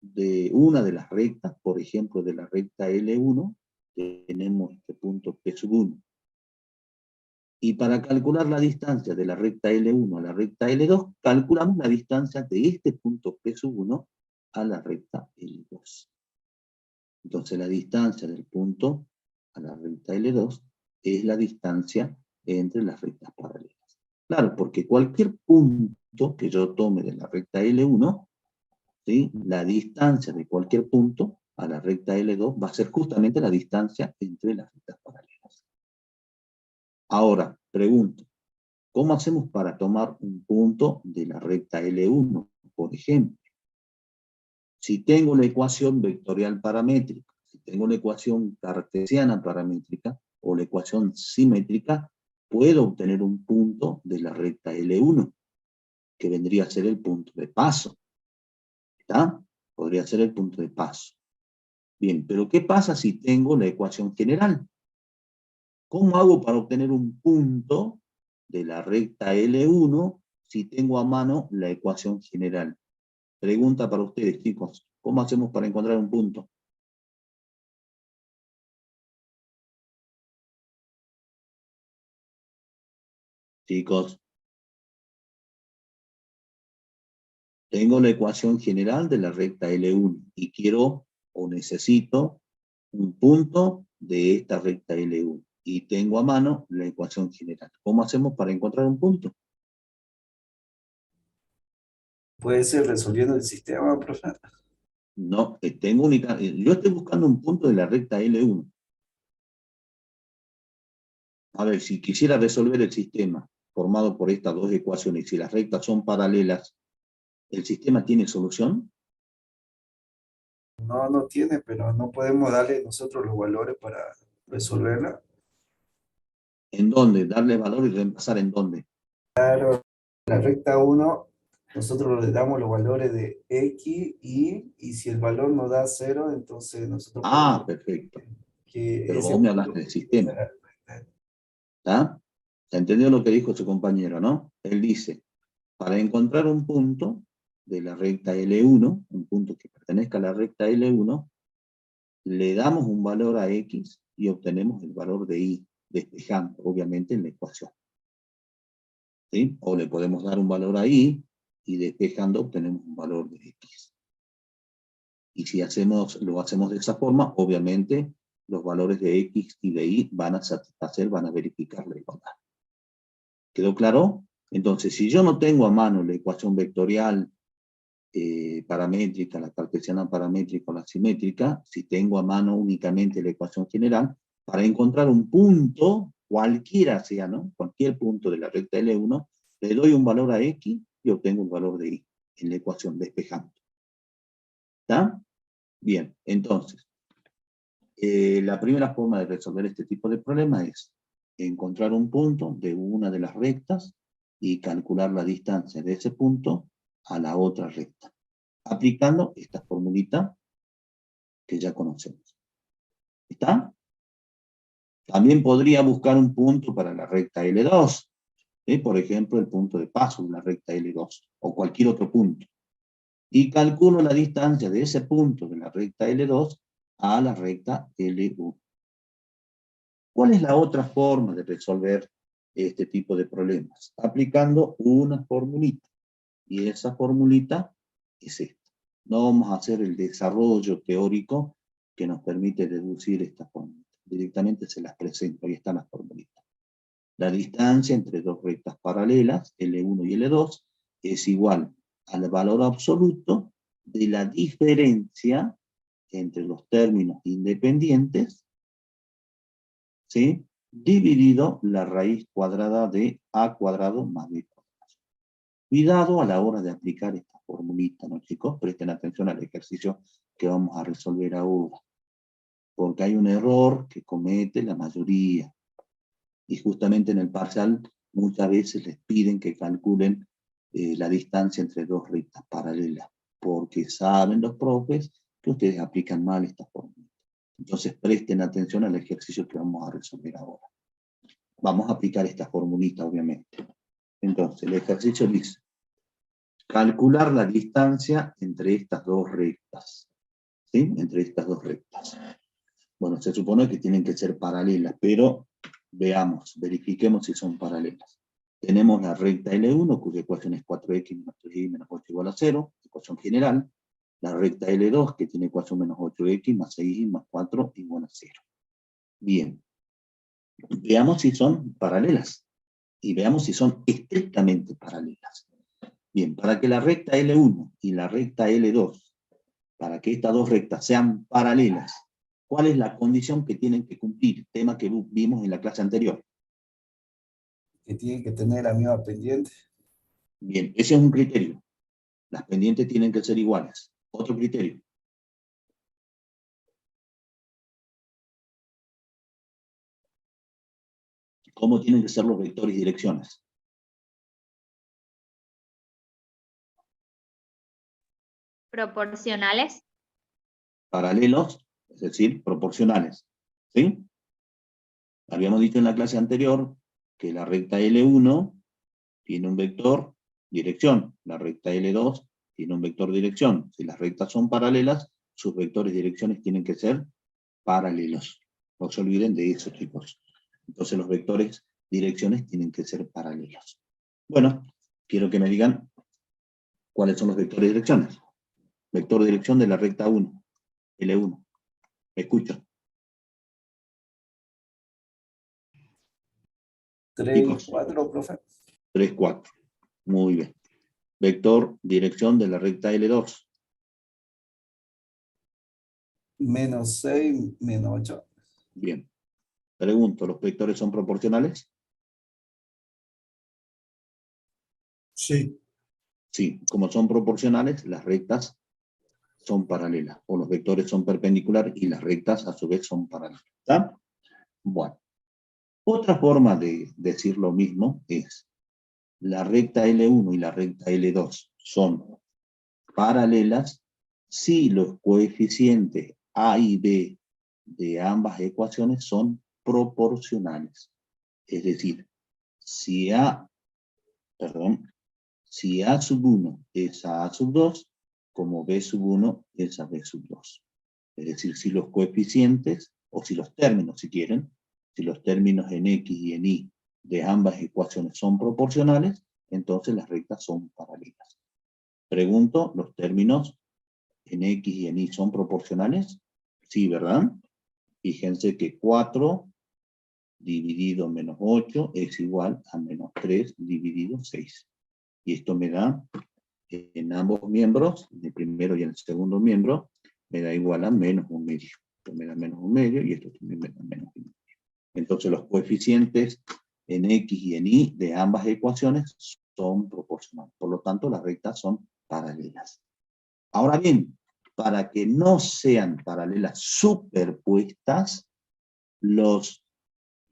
de una de las rectas, por ejemplo, de la recta L1, tenemos este punto P1. Y para calcular la distancia de la recta L1 a la recta L2, calculamos la distancia de este punto P1 a la recta L2. Entonces la distancia del punto a la recta L2 es la distancia entre las rectas paralelas. Claro, porque cualquier punto que yo tome de la recta L1, ¿sí? La distancia de cualquier punto a la recta L2 va a ser justamente la distancia entre las rectas paralelas. Ahora, pregunto, ¿cómo hacemos para tomar un punto de la recta L1? Por ejemplo, si tengo la ecuación vectorial paramétrica, si tengo la ecuación cartesiana paramétrica o la ecuación simétrica, puedo obtener un punto de la recta L1, que vendría a ser el punto de paso. ¿Está? Podría ser el punto de paso. Bien, pero ¿qué pasa si tengo la ecuación general? ¿Cómo hago para obtener un punto de la recta L1 si tengo a mano la ecuación general? Pregunta para ustedes, chicos. ¿Cómo hacemos para encontrar un punto? Chicos, tengo la ecuación general de la recta L1 y quiero o necesito un punto de esta recta L1. Y tengo a mano la ecuación general. ¿Cómo hacemos para encontrar un punto? Puede ser resolviendo el sistema, profe. No, yo estoy buscando un punto de la recta L1. A ver, si quisiera resolver el sistema formado por estas dos ecuaciones, si las rectas son paralelas, ¿el sistema tiene solución? No, no tiene, pero no podemos darle nosotros los valores para resolverla. ¿En dónde? Darle valor y reemplazar en dónde. La recta 1, nosotros le damos los valores de X, y si el valor nos da 0, entonces nosotros Ah, podemos perfecto. que Pero ese vos me punto hablaste del es sistema. la recta. ¿Está? ¿Se entendió lo que dijo su compañero, no? Él dice, para encontrar un punto de la recta L1, un punto que pertenezca a la recta L1, le damos un valor a X y obtenemos el valor de Y, despejando, obviamente, en la ecuación. ¿Sí? O le podemos dar un valor a Y y despejando obtenemos un valor de X. Y si lo hacemos de esa forma, obviamente los valores de X y de Y van a satisfacer, van a verificar la igualdad. ¿Quedó claro? Entonces, si yo no tengo a mano la ecuación vectorial paramétrica, la cartesiana paramétrica o la simétrica, si tengo a mano únicamente la ecuación general, para encontrar un punto, cualquiera sea, ¿no? Cualquier punto de la recta L1, le doy un valor a X y obtengo un valor de Y en la ecuación despejando. ¿Está? Bien, entonces, la primera forma de resolver este tipo de problema es encontrar un punto de una de las rectas y calcular la distancia de ese punto a la otra recta, aplicando esta formulita que ya conocemos. ¿Está? También podría buscar un punto para la recta L2, por ejemplo, el punto de paso de la recta L2, o cualquier otro punto. Y calculo la distancia de ese punto de la recta L2 a la recta L1. ¿Cuál es la otra forma de resolver este tipo de problemas? Aplicando una formulita. Y esa formulita es esta. No vamos a hacer el desarrollo teórico que nos permite deducir esta fórmula. Directamente se las presento. Ahí están las formulitas. La distancia entre dos rectas paralelas, L1 y L2, es igual al valor absoluto de la diferencia entre los términos independientes, ¿sí?, dividido la raíz cuadrada de a cuadrado más b cuadrado. Cuidado a la hora de aplicar esta formulita, ¿no, chicos? Presten atención al ejercicio que vamos a resolver ahora. Porque hay un error que comete la mayoría. Y justamente en el parcial muchas veces les piden que calculen la distancia entre dos rectas paralelas. Porque saben los profes que ustedes aplican mal esta fórmula. Entonces presten atención al ejercicio que vamos a resolver ahora. Vamos a aplicar esta formulita, obviamente. Entonces, el ejercicio dice: calcular la distancia entre estas dos rectas. ¿Sí? Entre estas dos rectas. Bueno, se supone que tienen que ser paralelas, pero veamos, verifiquemos si son paralelas. Tenemos la recta L1, cuya ecuación es 4x menos 3y menos 8 igual a 0, ecuación general. La recta L2, que tiene ecuación menos 8x más 6y más 4 igual a 0. Bien. Veamos si son paralelas. Y veamos si son estrictamente paralelas. Bien, para que la recta L1 y la recta L2, para que estas dos rectas sean paralelas, ¿cuál es la condición que tienen que cumplir? Tema que vimos en la clase anterior. Que tiene que tener la misma pendiente. Bien, ese es un criterio. Las pendientes tienen que ser iguales. Otro criterio. ¿Cómo tienen que ser los vectores y direcciones? Proporcionales. Paralelos, es decir, proporcionales. ¿Sí? Habíamos dicho en la clase anterior que la recta L1 tiene un vector dirección, la recta L2 tiene un vector dirección. Si las rectas son paralelas, sus vectores direcciones tienen que ser paralelos. No se olviden de eso, chicos. Entonces los vectores direcciones tienen que ser paralelos. Bueno, quiero que me digan cuáles son los vectores direcciones. Vector dirección de la recta 1, L1. ¿Me escucho? 3 y 4, profe. 3, 4. Muy bien. Vector dirección de la recta L2. Menos 6, menos 8. Bien. Pregunto, ¿los vectores son proporcionales? Sí. Sí, como son proporcionales, las rectas son paralelas, o los vectores son perpendiculares y las rectas a su vez son paralelas. ¿Está? Bueno. Otra forma de decir lo mismo es: la recta L1 y la recta L2 son paralelas si los coeficientes A y B de ambas ecuaciones son proporcionales. Es decir, si A sub 1 es a sub 2, como B sub 1 es a B sub 2. Es decir, si los coeficientes, o si los términos, si quieren, si los términos en X y en Y de ambas ecuaciones son proporcionales, entonces las rectas son paralelas. Pregunto, ¿los términos en X y en Y son proporcionales? Sí, ¿verdad? Fíjense que 4 dividido menos 8 es igual a menos 3 dividido 6. Y esto me da, en ambos miembros, en el primero y en el segundo miembro, me da igual a menos 1/2. Esto me da menos 1/2 y esto también me da menos 1/2. Entonces los coeficientes en X y en Y de ambas ecuaciones son proporcionales. Por lo tanto, las rectas son paralelas. Ahora bien, para que no sean paralelas superpuestas, los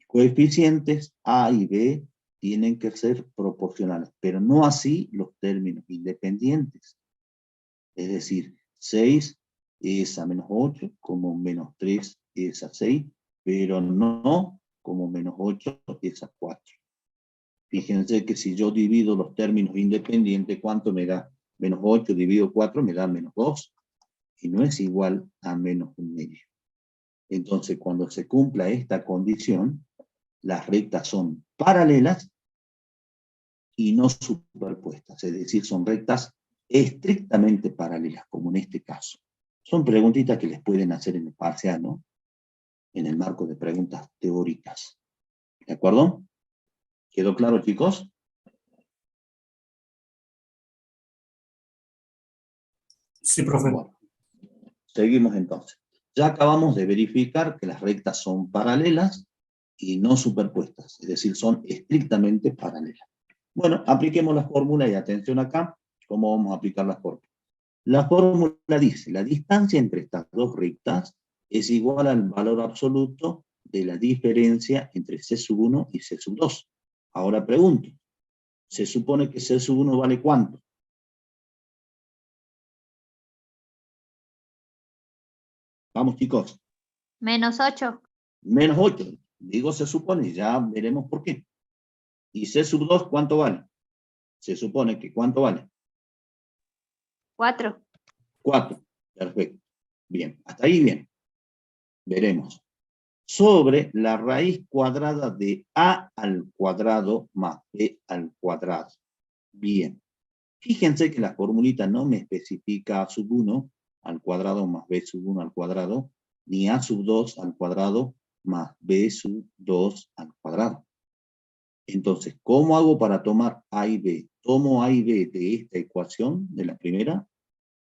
coeficientes A y B tienen que ser proporcionales, pero no así los términos independientes. Es decir, 6 es a menos 8, como menos 3 es a 6, pero no como menos 8 es a 4. Fíjense que si yo divido los términos independientes, ¿cuánto me da? Menos 8 dividido 4 me da menos 2, y no es igual a menos 1/2. Entonces, cuando se cumpla esta condición, las rectas son paralelas y no superpuestas, es decir, son rectas estrictamente paralelas, como en este caso. Son preguntitas que les pueden hacer en el parcial, ¿no? En el marco de preguntas teóricas. ¿De acuerdo? ¿Quedó claro, chicos? Sí, profe. Bueno, seguimos entonces. Ya acabamos de verificar que las rectas son paralelas y no superpuestas, es decir, son estrictamente paralelas. Bueno, apliquemos la fórmula y atención acá, ¿cómo vamos a aplicar la fórmula? La fórmula dice, la distancia entre estas dos rectas es igual al valor absoluto de la diferencia entre C1 y C2. Ahora pregunto, ¿se supone que C1 vale cuánto? Vamos, chicos. Menos 8. Menos 8. Digo se supone, ya veremos por qué. ¿Y C2 cuánto vale? Se supone que ¿cuánto vale? 4. 4. Perfecto. Bien, hasta ahí bien. Veremos. Sobre la raíz cuadrada de A al cuadrado más B al cuadrado. Bien. Fíjense que la formulita no me especifica A sub 1 al cuadrado más B sub 1 al cuadrado, ni A sub 2 al cuadrado más B sub 2 al cuadrado. Entonces, ¿cómo hago para tomar A y B? ¿Tomo A y B de esta ecuación, de la primera,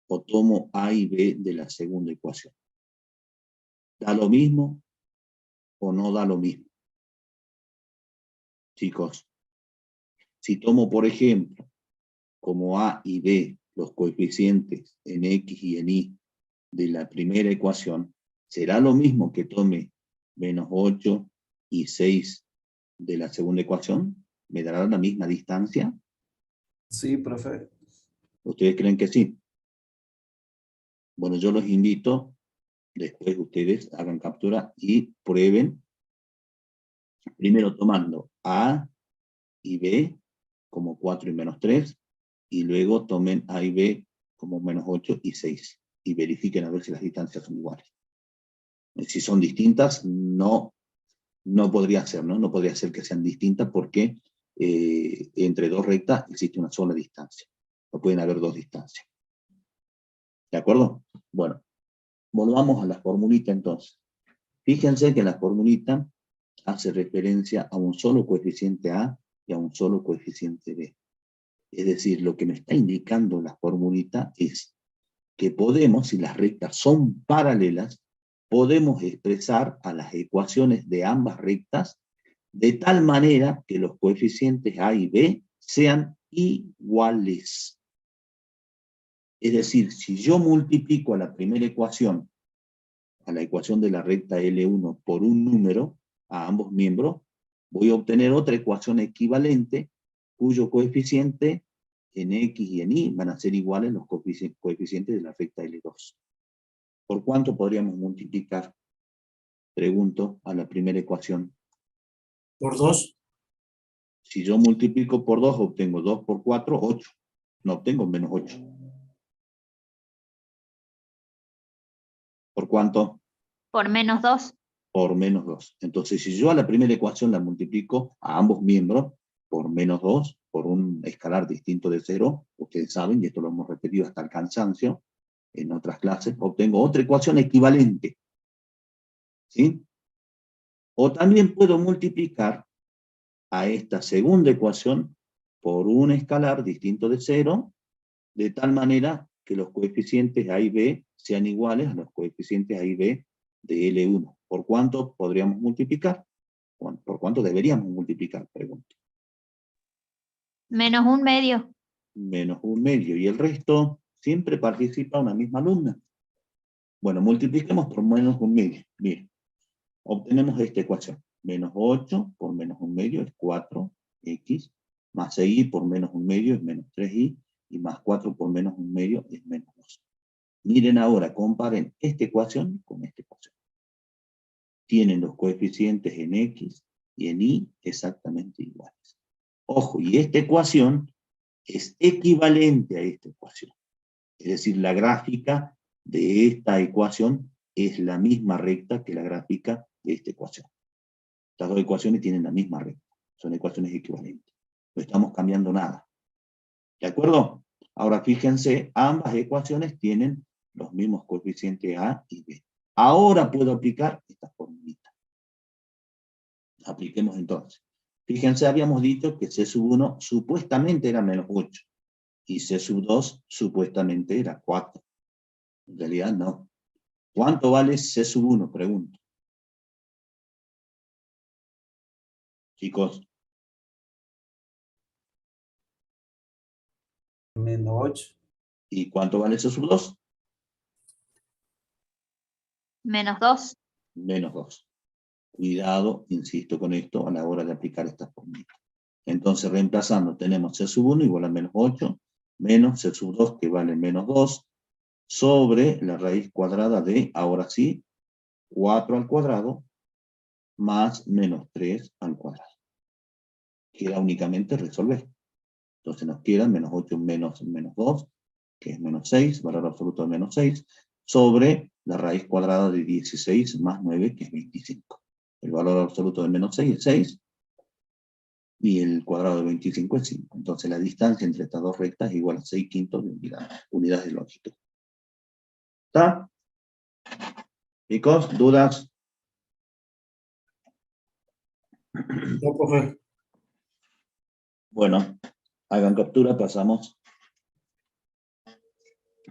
o tomo A y B de la segunda ecuación? ¿Da lo mismo o no da lo mismo? Chicos, si tomo, por ejemplo, como A y B, los coeficientes en X y en Y de la primera ecuación, ¿será lo mismo que tome menos 8 y 6 de la segunda ecuación? ¿Me dará la misma distancia? Sí, profe. ¿Ustedes creen que sí? Bueno, yo los invito, después ustedes hagan captura y prueben, primero tomando A y B como 4 y menos 3, y luego tomen A y B como menos 8 y 6, y verifiquen a ver si las distancias son iguales. Si son distintas, no podría ser, ¿no? No podría ser que sean distintas porque entre dos rectas existe una sola distancia. No pueden haber dos distancias. ¿De acuerdo? Bueno, volvamos a la formulita entonces. Fíjense que la formulita hace referencia a un solo coeficiente A y a un solo coeficiente B. Es decir, lo que me está indicando la formulita es que podemos, si las rectas son paralelas, podemos expresar a las ecuaciones de ambas rectas de tal manera que los coeficientes A y B sean iguales. Es decir, si yo multiplico a la primera ecuación, a la ecuación de la recta L1 por un número, a ambos miembros, voy a obtener otra ecuación equivalente cuyo coeficiente en X y en Y van a ser iguales los coeficientes de la recta L2. ¿Por cuánto podríamos multiplicar? Pregunto, a la primera ecuación. Por 2. Si yo multiplico por 2, obtengo 2 por 4, 8. No obtengo menos 8. ¿Por cuánto? Por menos 2. Por menos 2. Entonces, si yo a la primera ecuación la multiplico a ambos miembros por menos 2, por un escalar distinto de 0, ustedes saben, y esto lo hemos repetido hasta el cansancio en otras clases, obtengo otra ecuación equivalente. ¿Sí? O también puedo multiplicar a esta segunda ecuación por un escalar distinto de 0, de tal manera que los coeficientes A y B sean iguales a los coeficientes A y B de L1. ¿Por cuánto podríamos multiplicar? ¿Por cuánto deberíamos multiplicar? Pregunto. Menos un medio. Menos un medio. ¿Y el resto? Siempre participa una misma alumna. Bueno, multipliquemos por menos un medio. Miren, obtenemos esta ecuación. Menos 8 por menos un medio es 4x, más 6y por menos un medio es menos 3y, y más 4 por menos un medio es menos 2. Miren ahora, comparen esta ecuación con esta ecuación. Tienen los coeficientes en x y en y exactamente iguales. Ojo, y esta ecuación es equivalente a esta ecuación. Es decir, la gráfica de esta ecuación es la misma recta que la gráfica de esta ecuación. Estas dos ecuaciones tienen la misma recta. Son ecuaciones equivalentes. No estamos cambiando nada. ¿De acuerdo? Ahora fíjense, ambas ecuaciones tienen los mismos coeficientes A y B. Ahora puedo aplicar esta formulita. Apliquemos entonces. Fíjense, habíamos dicho que C sub 1 supuestamente era menos 8. Y C sub 2 supuestamente era 4. En realidad no. ¿Cuánto vale C sub 1? Pregunto. Chicos. Menos 8. ¿Y cuánto vale C sub 2? Menos 2. Menos 2. Cuidado, insisto con esto, a la hora de aplicar esta fórmula. Entonces, reemplazando, tenemos C sub 1 igual a menos 8, menos C sub 2 que vale menos 2, sobre la raíz cuadrada de, ahora sí, 4 al cuadrado, más menos 3 al cuadrado. Queda únicamente resolver. Entonces nos queda menos 8 menos 2, que es menos 6, valor absoluto de menos 6, sobre la raíz cuadrada de 16 más 9, que es 25. El valor absoluto de menos 6 es 6, y el cuadrado de 25 es 5. Entonces la distancia entre estas dos rectas es igual a 6 quintos de unidades de longitud. ¿Está? Chicos, ¿dudas? No, profe. Bueno, hagan captura, pasamos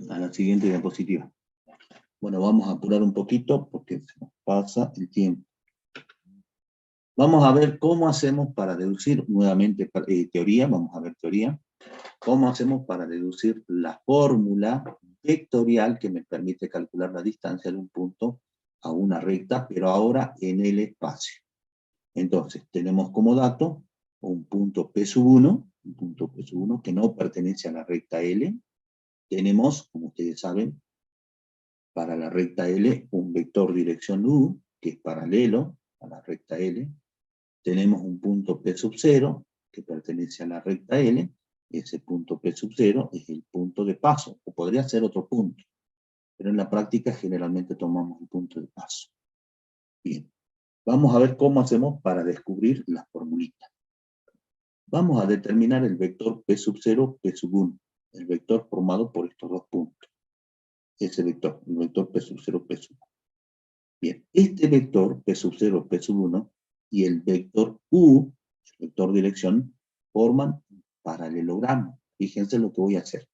a la siguiente diapositiva. Bueno, vamos a apurar un poquito porque se nos pasa el tiempo. Vamos a ver cómo hacemos para deducir, nuevamente teoría, vamos a ver teoría. ¿Cómo hacemos para deducir la fórmula vectorial que me permite calcular la distancia de un punto a una recta, pero ahora en el espacio? Entonces, tenemos como dato un punto P sub 1, que no pertenece a la recta L. Tenemos, como ustedes saben, para la recta L, un vector dirección U, que es paralelo a la recta L. Tenemos un punto P sub 0, que pertenece a la recta L. Ese punto P sub 0 es el punto de paso, o podría ser otro punto, pero en la práctica generalmente tomamos el punto de paso. Bien, vamos a ver cómo hacemos para descubrir la formulita. Vamos a determinar el vector P sub 0, P sub 1, el vector formado por estos dos puntos. Ese vector, el vector P sub 0, P sub 1. Bien, este vector P sub 0, P sub 1 y el vector U, el vector dirección, forman un paralelogramo. Fíjense lo que voy a hacer.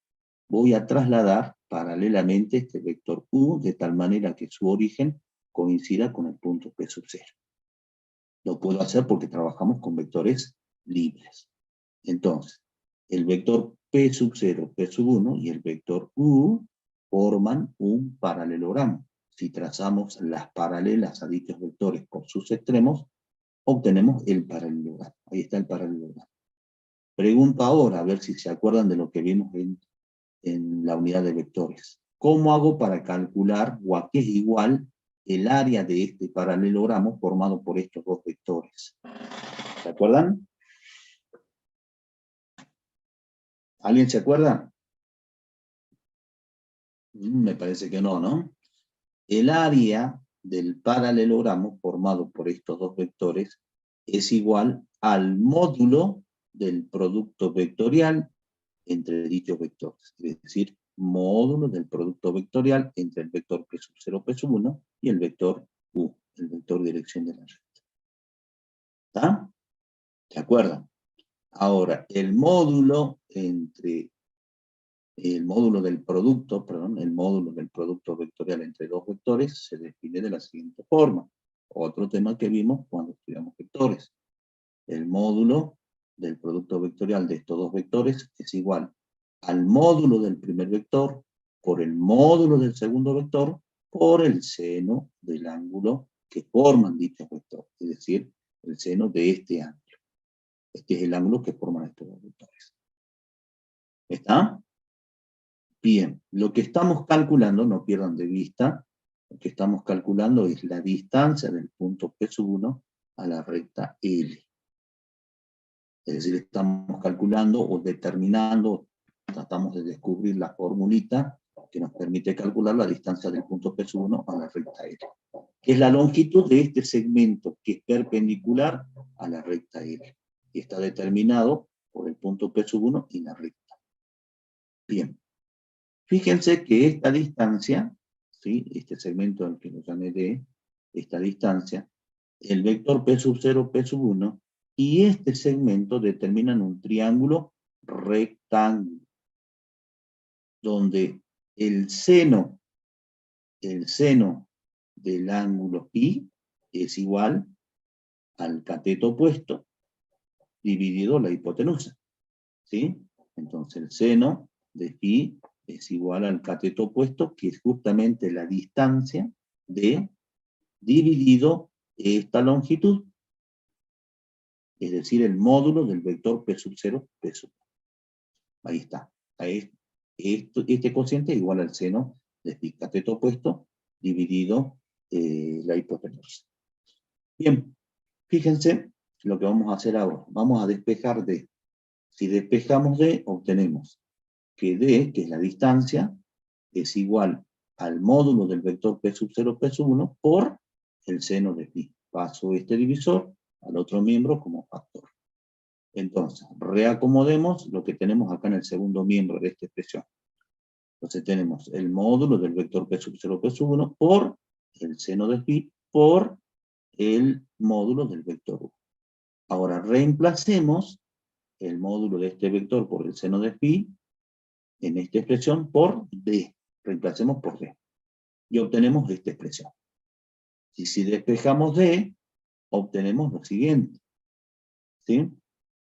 Voy a trasladar paralelamente este vector U de tal manera que su origen coincida con el punto P sub 0. Lo puedo hacer porque trabajamos con vectores libres. Entonces, el vector P sub 0, P sub 1 y el vector U forman un paralelogramo. Si trazamos las paralelas a dichos vectores por sus extremos, obtenemos el paralelogramo. Ahí está el paralelogramo. Pregunto ahora, a ver si se acuerdan de lo que vimos en la unidad de vectores. ¿Cómo hago para calcular o a qué es igual el área de este paralelogramo formado por estos dos vectores? ¿Se acuerdan? ¿Alguien se acuerda? Me parece que no, ¿no? El área del paralelogramo formado por estos dos vectores es igual al módulo del producto vectorial entre dichos vectores. Es decir, módulo del producto vectorial entre el vector P sub 0, P sub 1 y el vector U, el vector dirección de la recta. ¿Está? ¿De acuerdo? Ahora, el módulo del producto vectorial entre dos vectores se define de la siguiente forma. Otro tema que vimos cuando estudiamos vectores. El módulo del producto vectorial de estos dos vectores es igual al módulo del primer vector por el módulo del segundo vector por el seno del ángulo que forman dichos vectores, es decir, el seno de este ángulo. Este es el ángulo que forman estos dos vectores. ¿Está? Bien, lo que estamos calculando, no pierdan de vista, lo que estamos calculando es la distancia del punto P1 a la recta L. Es decir, estamos calculando o determinando, tratamos de descubrir la formulita que nos permite calcular la distancia del punto P1 a la recta L, que es la longitud de este segmento que es perpendicular a la recta L, y está determinado por el punto P1 y la recta. Bien, fíjense que esta distancia, ¿sí? Este segmento al que lo llamé D, esta distancia, el vector P0, P1, y este segmento determinan un triángulo rectángulo, donde el seno del ángulo pi es igual al cateto opuesto dividido la hipotenusa, ¿sí? Entonces el seno de pi es igual al cateto opuesto, que es justamente la distancia de dividido esta longitud, es decir, el módulo del vector P0, P1. Ahí está. Este cociente es igual al seno de pi cateto opuesto dividido la hipotenusa. Bien, fíjense lo que vamos a hacer ahora. Vamos a despejar D. Si despejamos D, obtenemos que D, que es la distancia, es igual al módulo del vector P0, P1 por el seno de pi. Paso este divisor al otro miembro como factor. Entonces, reacomodemos lo que tenemos acá en el segundo miembro de esta expresión. Entonces tenemos el módulo del vector P0, P1 por el seno de pi por el módulo del vector U. Ahora reemplacemos el módulo de este vector por el seno de pi en esta expresión por D. Reemplacemos por D. Y obtenemos esta expresión. Y si despejamos D, obtenemos lo siguiente. ¿Sí?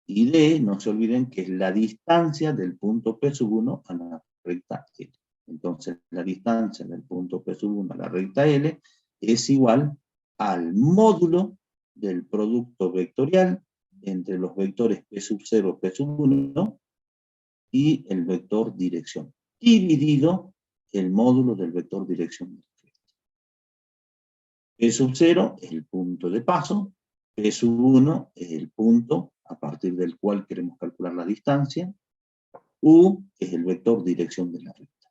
Y D, no se olviden que es la distancia del punto P1 a la recta L. Entonces, la distancia del punto P1 a la recta L es igual al módulo del producto vectorial entre los vectores P0, P1 y el vector dirección, dividido el módulo del vector dirección. P0 es el punto de paso, P1 es el punto a partir del cual queremos calcular la distancia, U es el vector dirección de la recta.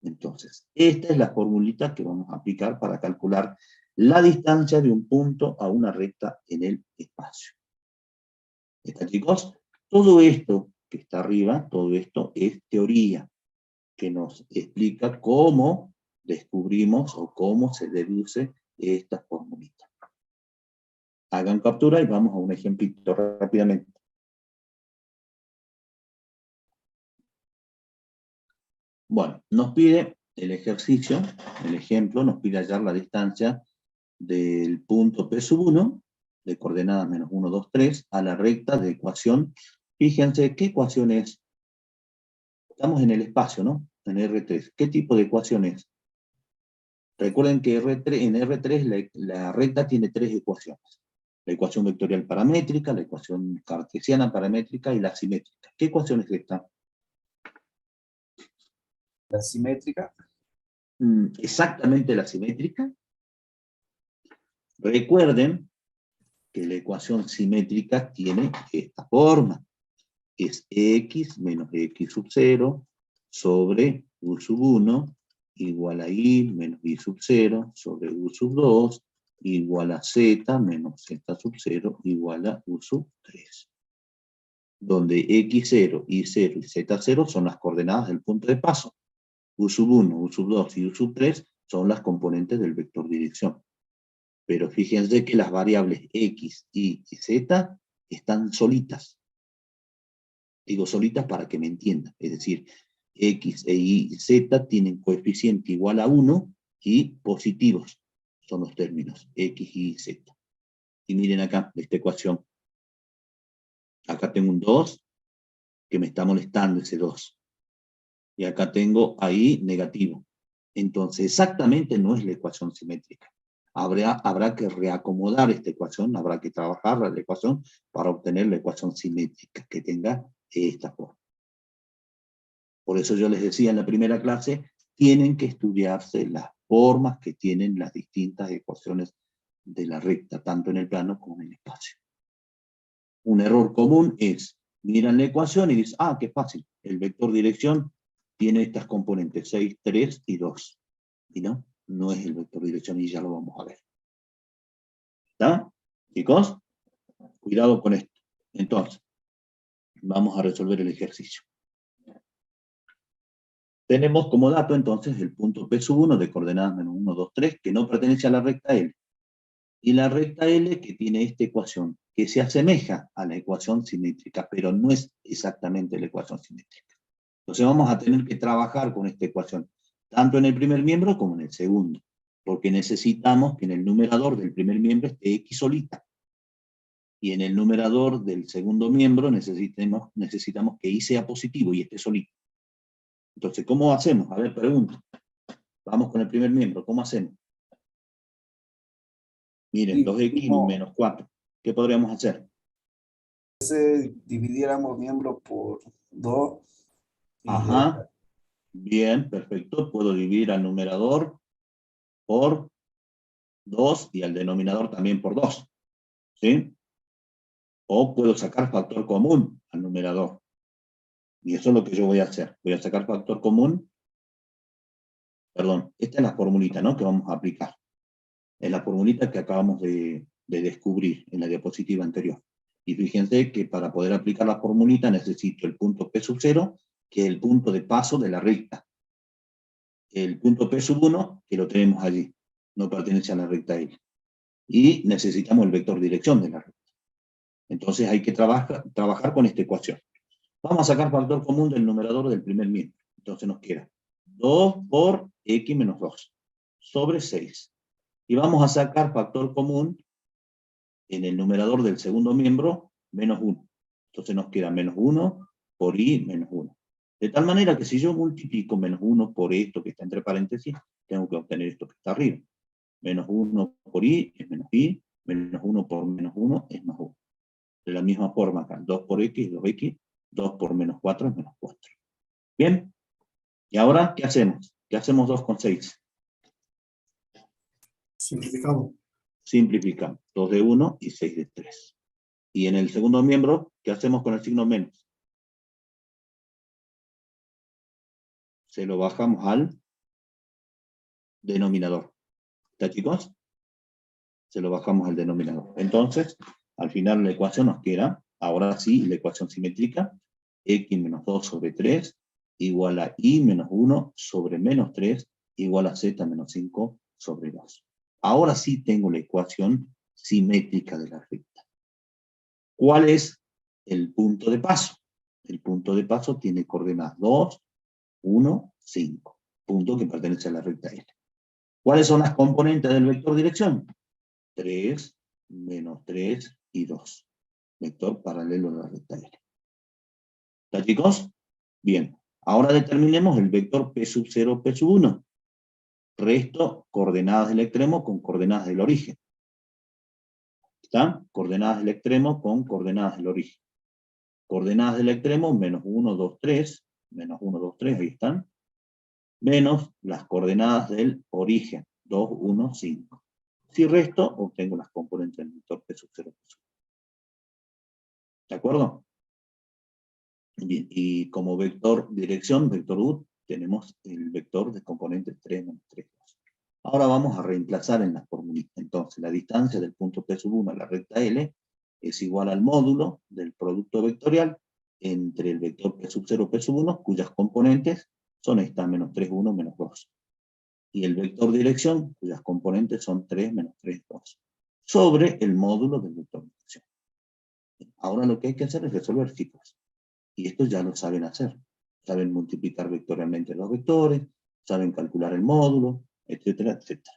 Entonces, esta es la formulita que vamos a aplicar para calcular la distancia de un punto a una recta en el espacio. ¿Está, chicos? Todo esto que está arriba, todo esto es teoría, que nos explica cómo descubrimos o cómo se deduce esta formulita. Hagan captura y vamos a un ejemplito rápidamente. Bueno, nos pide el ejercicio, el ejemplo, nos pide hallar la distancia del punto P1, de coordenadas menos 1, 2, 3, a la recta de ecuación. Fíjense, ¿qué ecuación es? Estamos en el espacio, ¿no? En R3. ¿Qué tipo de ecuación es? Recuerden que en R3 la recta tiene tres ecuaciones. La ecuación vectorial paramétrica, la ecuación cartesiana paramétrica y la simétrica. ¿Qué ecuación es esta? La simétrica. Exactamente la simétrica. Recuerden que la ecuación simétrica tiene esta forma. Es x menos x sub 0 sobre u sub 1 igual a y menos y sub 0 sobre u sub 2 igual a z menos z sub 0 igual a u sub 3. Donde x0, y0 y z0 son las coordenadas del punto de paso. U sub 1, u sub 2 y u sub 3 son las componentes del vector dirección. Pero fíjense que las variables X, Y y Z están solitas. Digo solitas para que me entiendan. Es decir, X, Y y Z tienen coeficiente igual a 1 y positivos. Son los términos X, Y y Z. Y miren acá, esta ecuación. Acá tengo un 2 que me está molestando ese 2. Y acá tengo ahí negativo. Entonces, exactamente no es la ecuación simétrica. Habrá que reacomodar esta ecuación, habrá que trabajar la ecuación para obtener la ecuación simétrica que tenga esta forma. Por eso yo les decía en la primera clase, tienen que estudiarse las formas que tienen las distintas ecuaciones de la recta, tanto en el plano como en el espacio. Un error común es, miran la ecuación y dicen, ah, qué fácil, el vector dirección tiene estas componentes, 6, 3 y 2. Y no, no es el vector dirección y ya lo vamos a ver. ¿Está? Chicos, cuidado con esto. Entonces, vamos a resolver el ejercicio. Tenemos como dato entonces el punto P1 de coordenadas menos 1, 2, 3, que no pertenece a la recta L. Y la recta L que tiene esta ecuación, que se asemeja a la ecuación simétrica, pero no es exactamente la ecuación simétrica. Entonces vamos a tener que trabajar con esta ecuación, tanto en el primer miembro como en el segundo, porque necesitamos que en el numerador del primer miembro esté X solita, y en el numerador del segundo miembro necesitamos que Y sea positivo y esté solito. Entonces, ¿cómo hacemos? A ver, pregunto. Vamos con el primer miembro, ¿cómo hacemos? Miren, Sí, 2x menos 4. ¿Qué podríamos hacer? dividiéramos miembros por 2. Ajá. Bien, perfecto. Puedo dividir al numerador por 2 y al denominador también por 2. ¿Sí? O puedo sacar factor común al numerador. Y eso es lo que yo voy a hacer. Voy a sacar factor común. Perdón, esta es la formulita, ¿no? Que vamos a aplicar. Es la formulita que acabamos de descubrir en la diapositiva anterior. Y fíjense que para poder aplicar la formulita necesito el punto P0, que es el punto de paso de la recta. El punto P1, que lo tenemos allí, no pertenece a la recta L. Y necesitamos el vector dirección de la recta. Entonces hay que trabajar con esta ecuación. Vamos a sacar factor común del numerador del primer miembro. Entonces nos queda 2 por X menos 2 sobre 6. Y vamos a sacar factor común en el numerador del segundo miembro, menos 1. Entonces nos queda menos 1 por Y menos 1. De tal manera que si yo multiplico menos 1 por esto que está entre paréntesis, tengo que obtener esto que está arriba. Menos 1 por Y es menos Y, menos 1 por menos 1 es más 1. De la misma forma acá, 2 por X es 2X, 2 por menos 4 es menos 4. ¿Bien? ¿Y ahora qué hacemos? ¿Qué hacemos 2 con 6? Simplificamos. Simplificamos. 2 de 1 y 6 de 3. Y en el segundo miembro, ¿qué hacemos con el signo menos? Se lo bajamos al denominador. ¿Está, chicos? Se lo bajamos al denominador. Entonces, al final la ecuación nos queda, ahora sí, la ecuación simétrica, X menos 2 sobre 3 igual a Y menos 1 sobre menos 3 igual a Z menos 5 sobre 2. Ahora sí tengo la ecuación simétrica de la recta. ¿Cuál es el punto de paso? El punto de paso tiene coordenadas 2, 1, 5. Punto que pertenece a la recta L. ¿Cuáles son las componentes del vector dirección? 3, menos 3 y 2. Vector paralelo a la recta L. ¿Está, chicos? Bien. Ahora determinemos el vector P0, P1. Resto coordenadas del extremo con coordenadas del origen. ¿Está? Coordenadas del extremo con coordenadas del origen. Coordenadas del extremo, menos 1, 2, 3. Menos 1, 2, 3, ahí están. Menos las coordenadas del origen, 2, 1, 5. Si resto, obtengo las componentes del vector P0, P1. ¿De acuerdo? Y como vector dirección, vector U, tenemos el vector de componentes 3 menos 3, 2. Ahora vamos a reemplazar en la formulita. Entonces, la distancia del punto P1 a la recta L es igual al módulo del producto vectorial entre el vector P0, P1, cuyas componentes son esta, menos 3, 1, menos 2. y el vector dirección, cuyas componentes son 3 menos 3, 2, sobre el módulo del vector dirección. Ahora lo que hay que hacer es resolver, chicos. Y esto ya lo saben hacer. Saben multiplicar vectorialmente los vectores, saben calcular el módulo, etcétera, etcétera.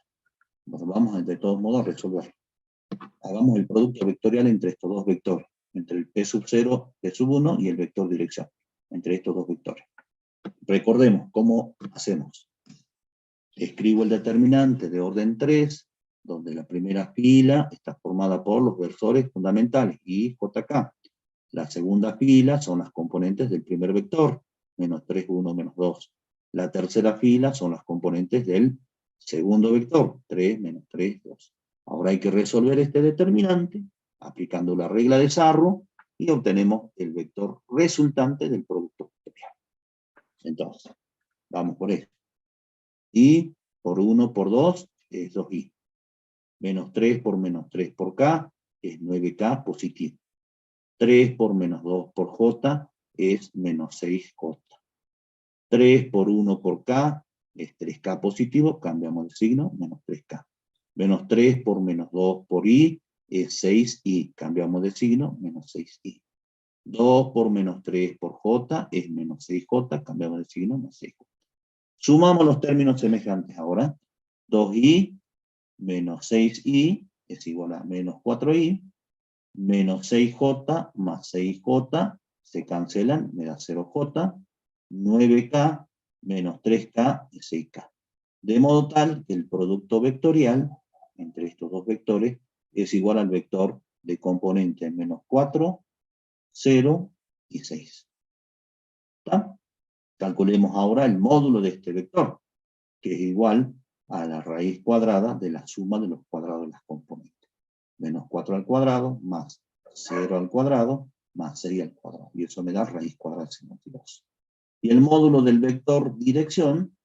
Bueno, vamos de todos modos a resolver. Hagamos el producto vectorial entre estos dos vectores, entre el P sub 0, P sub 1 y el vector dirección, entre estos dos vectores. Recordemos cómo hacemos. Escribo el determinante de orden 3, donde la primera fila está formada por los versores fundamentales, I, J, K. La segunda fila son las componentes del primer vector, menos 3, 1, menos 2. La tercera fila son las componentes del segundo vector, 3, menos 3, 2. Ahora hay que resolver este determinante, aplicando la regla de Sarro, y obtenemos el vector resultante del producto vectorial. Entonces, vamos por esto. I por 1 por 2 es 2i. Menos 3 por k es 9k positivo. 3 por menos 2 por j es menos 6j. 3 por 1 por k es 3k positivo, cambiamos el signo, menos 3k. Menos 3 por menos 2 por i es 6i, cambiamos de signo, menos 6i. 2 por menos 3 por j es menos 6j, cambiamos de signo, menos 6j. Sumamos los términos semejantes ahora. 2i menos 6i es igual a menos 4i, menos 6j más 6j se cancelan, me da 0j, 9k menos 3k es 6k. De modo tal que el producto vectorial entre estos dos vectores es igual al vector de componentes menos 4, 0 y 6. ¿Está? Calculemos ahora el módulo de este vector, que es igual a la raíz cuadrada de la suma de los cuadrados de las componentes. Menos 4 al cuadrado, más 0 al cuadrado, más 6 al cuadrado. Y eso me da raíz cuadrada de 52. Y el módulo del vector dirección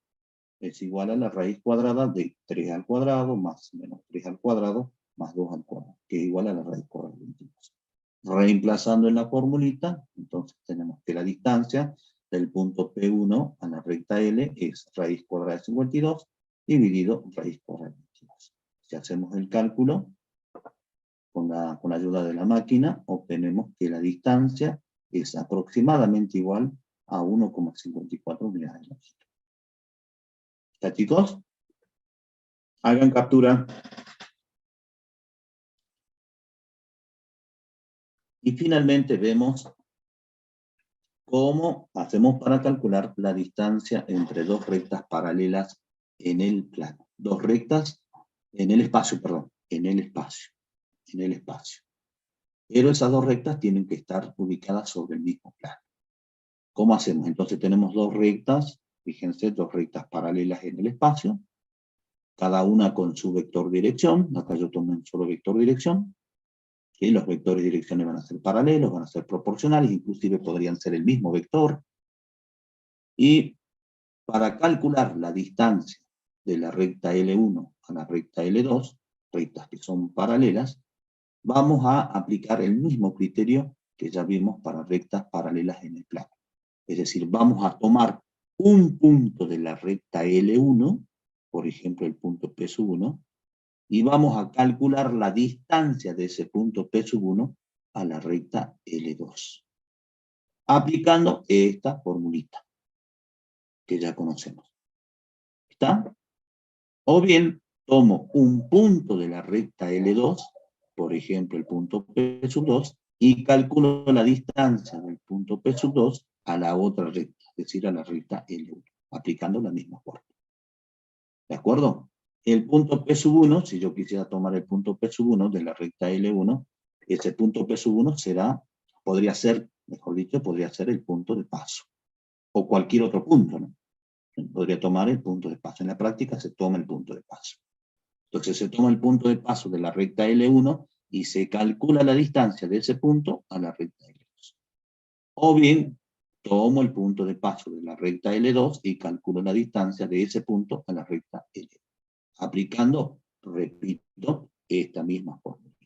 es igual a la raíz cuadrada de 3 al cuadrado, más menos 3 al cuadrado, más 2 al cuadrado, que es igual a la raíz cuadrada de 22. Reemplazando en la formulita, entonces tenemos que la distancia del punto P1 a la recta L es raíz cuadrada de 52 dividido raíz cuadrada de 22. Si hacemos el cálculo con la ayuda de la máquina, obtenemos que la distancia es aproximadamente igual a 1,54 unidades de longitud. ¿Está, chicos? Hagan captura. Y finalmente vemos cómo hacemos para calcular la distancia entre dos rectas paralelas en el plano. Dos rectas en el espacio, perdón, en el espacio. Pero esas dos rectas tienen que estar ubicadas sobre el mismo plano. ¿Cómo hacemos? Entonces tenemos dos rectas, fíjense, dos rectas paralelas en el espacio, cada una con su vector dirección. Acá yo tomo un solo vector dirección. ¿Sí? Los vectores de direcciones van a ser paralelos, van a ser proporcionales, inclusive podrían ser el mismo vector. Y para calcular la distancia de la recta L1 a la recta L2, rectas que son paralelas, vamos a aplicar el mismo criterio que ya vimos para rectas paralelas en el plano. Es decir, vamos a tomar un punto de la recta L1, por ejemplo el punto P sub 1, y vamos a calcular la distancia de ese punto P sub 1 a la recta L2. Aplicando esta formulita que ya conocemos. ¿Está? O bien, tomo un punto de la recta L2, por ejemplo el punto P sub 2, y calculo la distancia del punto P sub 2 a la otra recta, es decir, a la recta L1, aplicando la misma fórmula. ¿De acuerdo? El punto P sub 1, si yo quisiera tomar el punto P sub 1 de la recta L1, ese punto P sub 1 podría ser el punto de paso. O cualquier otro punto, ¿no? Podría tomar el punto de paso. En la práctica se toma el punto de paso. Entonces se toma el punto de paso de la recta L1 y se calcula la distancia de ese punto a la recta L2. O bien, tomo el punto de paso de la recta L2 y calculo la distancia de ese punto a la recta L2. Aplicando, repito, esta misma formulita.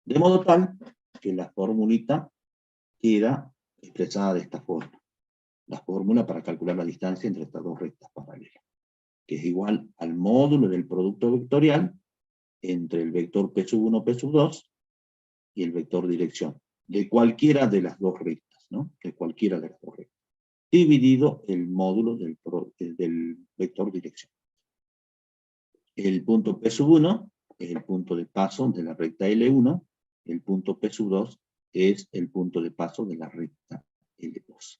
De modo tal que la formulita queda expresada de esta forma. La fórmula para calcular la distancia entre estas dos rectas paralelas. que es igual al módulo del producto vectorial entre el vector P1, P2 y el vector dirección, de cualquiera de las dos rectas, ¿no? De cualquiera de las dos rectas, dividido el módulo del vector dirección. El punto P1 es el punto de paso de la recta L1, el punto P2 es el punto de paso de la recta L2.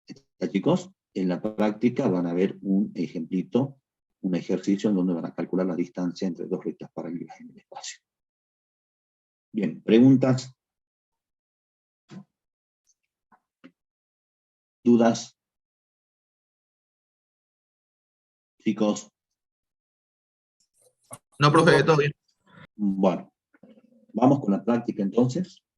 ¿Está, chicos? En la práctica van a ver un ejemplito, un ejercicio en donde van a calcular la distancia entre dos rectas paralelas en el espacio. Bien, ¿preguntas? ¿Dudas? Chicos. No, profe, todo bien. Bueno, vamos con la práctica entonces.